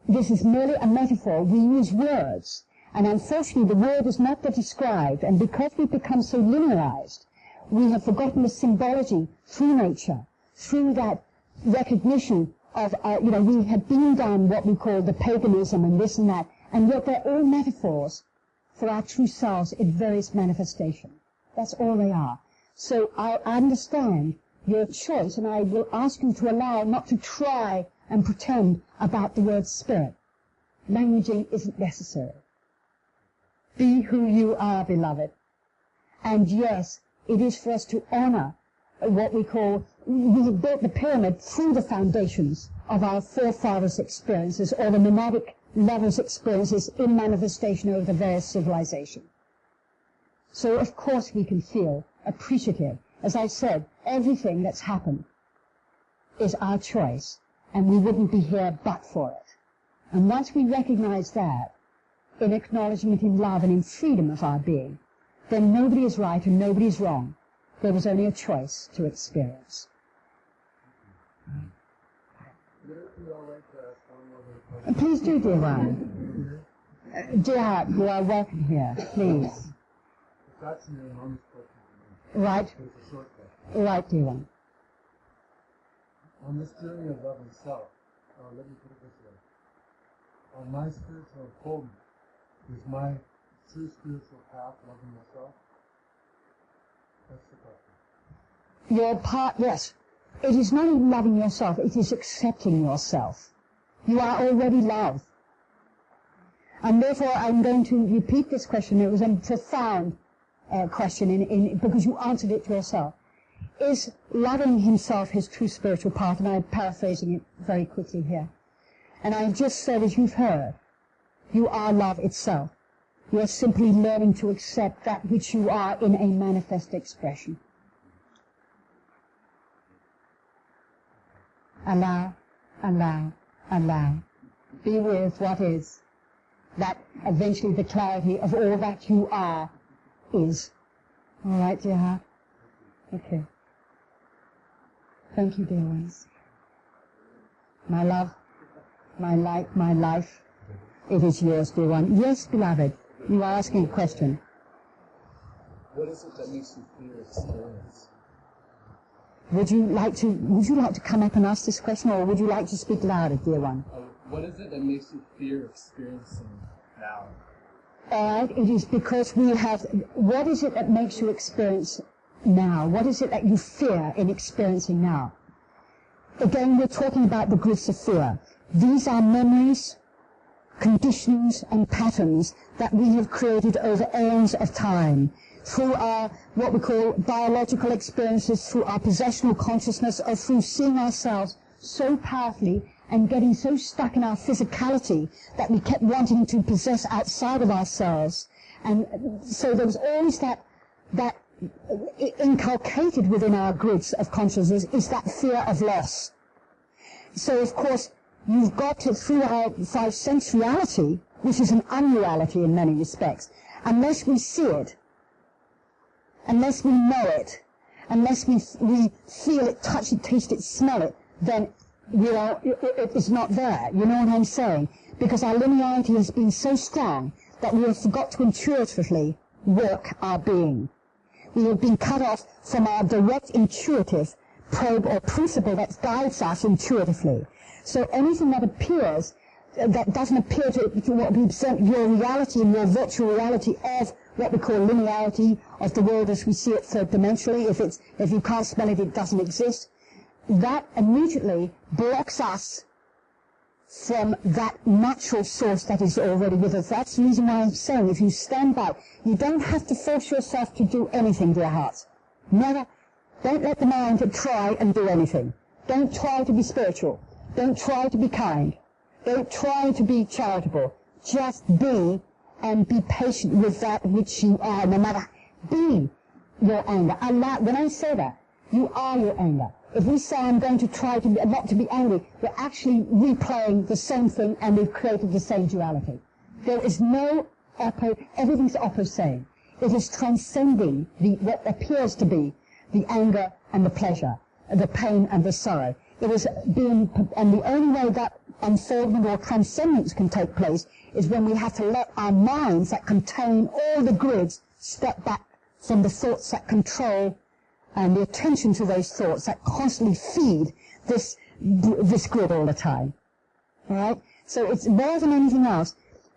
This is merely a metaphor. We use words, and unfortunately the word is not the described, and because we've become so linearized, we have forgotten the symbology through nature, through that recognition of, we have been down what we call the paganism and this and that, and yet they're all metaphors for our true selves in various manifestations. That's all they are. So I understand your choice, and I will ask you to allow not to try and pretend about the word spirit. Languaging isn't necessary. Be who you are, beloved. And yes, it is for us to honor what we call, we have built the pyramid through the foundations of our forefathers' experiences, or the nomadic levels' experiences in manifestation over the various civilizations. So of course we can feel appreciative. As I said, everything that's happened is our choice, and we wouldn't be here but for it. And once we recognize that, in acknowledgement, in love, and in freedom of our being, then nobody is right and nobody is wrong. There was only a choice to experience. Would it be all right to ask one other question? Please do, dear one. Dear heart, you are welcome here. Please. It's actually an honest question for me. Right. It's a short question. Right, dear one. On this journey of loving self, let me put it this way. On my spiritual unfoldment, is my true spiritual path loving myself? That's the question. Your part, yes. It is not even loving yourself, it is accepting yourself. You are already love. And therefore I'm going to repeat this question. It was a profound question because you answered it yourself. Is loving himself his true spiritual path? And I'm paraphrasing it very quickly here. And I've just said, as you've heard, you are love itself. You are simply learning to accept that which you are in a manifest expression. Allow, allow, allow. Be with what is. That eventually the clarity of all that you are is. All right, dear heart? Okay. Thank you, dear ones. My love, my light, my life, it is yours, dear one. Yes, beloved, you are asking a question. What is it that makes you feel experience? Would you like to come up and ask this question, or would you like to speak louder, dear one? What is it that makes you fear experiencing now? All right, it is because we have... What is it that makes you experience now? What is it that you fear in experiencing now? Again, we're talking about the grids of fear. These are memories, conditions, and patterns that we have created over aeons of time through our, what we call, biological experiences, through our possessional consciousness, or through seeing ourselves so powerfully and getting so stuck in our physicality that we kept wanting to possess outside of ourselves. And so there was always that inculcated within our grids of consciousness is that fear of loss. So, of course, you've got to, through our five sense reality, which is an unreality in many respects, unless we see it, unless we know it, unless we feel it, touch it, taste it, smell it, then it is not there. You know what I'm saying? Because our linearity has been so strong that we have forgot to intuitively work our being. We have been cut off from our direct intuitive probe or principle that guides us intuitively. So anything that appears, that doesn't appear to what we present your reality and your virtual reality of what we call linearity of the world as we see it third dimensionally, if you can't smell it, it doesn't exist, that immediately blocks us from that natural source that is already with us. That's the reason why I'm saying, if you stand back, you don't have to force yourself to do anything, dear hearts. Never. Don't let the mind try and do anything. Don't try to be spiritual. Don't try to be kind. Don't try to be charitable. Just be, and be patient with that which you are, no matter. Be your anger. When I say that, you are your anger. If we say I'm going to try to not to be angry, we're actually replaying the same thing, and we've created the same duality. There is no everything's opposite. It is transcending what appears to be the anger and the pleasure, the pain and the sorrow. It is and the only way that unfoldment or transcendence can take place is when we have to let our minds that contain all the grids step back from the thoughts that control and the attention to those thoughts that constantly feed this grid all the time. All right? So it's more than anything else.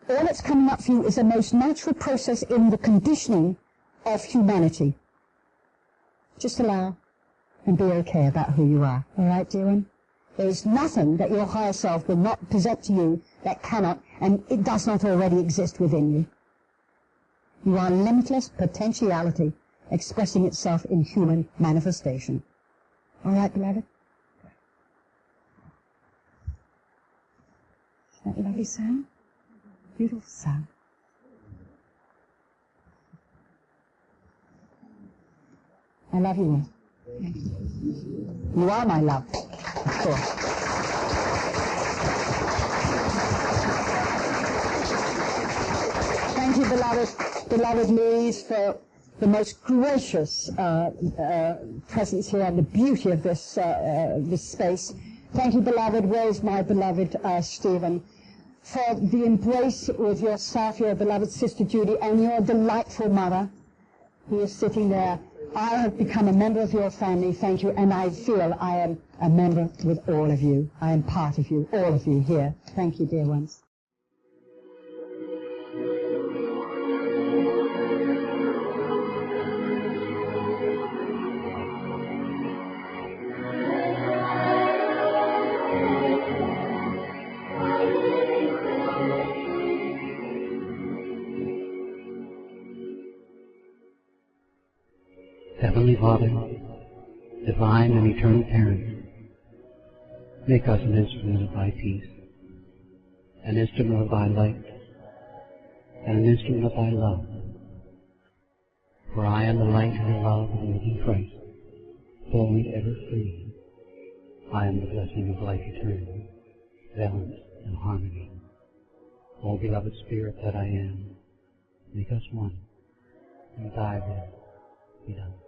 All that's coming up for you is the most natural process in the conditioning of humanity. Just allow and be okay about who you are. All right, dear one? There is nothing that your higher self will not present to you that cannot, and it does not already exist within you. You are limitless potentiality expressing itself in human manifestation. All right, beloved? Is that a lovely sound? Beautiful sound. I love you all. You are my love, of course. Thank you, beloved Louise, for the most gracious presence here and the beauty of this space. Thank you, beloved. Where's my beloved Stephen? For the embrace with yourself, your beloved sister Judy, and your delightful mother, who is sitting there. I have become a member of your family, thank you, and I feel I am a member with all of you. I am part of you, all of you here. Thank you, dear ones. Heavenly Father, divine and eternal parent, make us an instrument of thy peace, an instrument of thy light, and an instrument of thy love. For I am the light and the love of the living Christ, flowing ever free. I am the blessing of life eternal, balance and harmony. O beloved Spirit that I am, make us one, and thy will be done.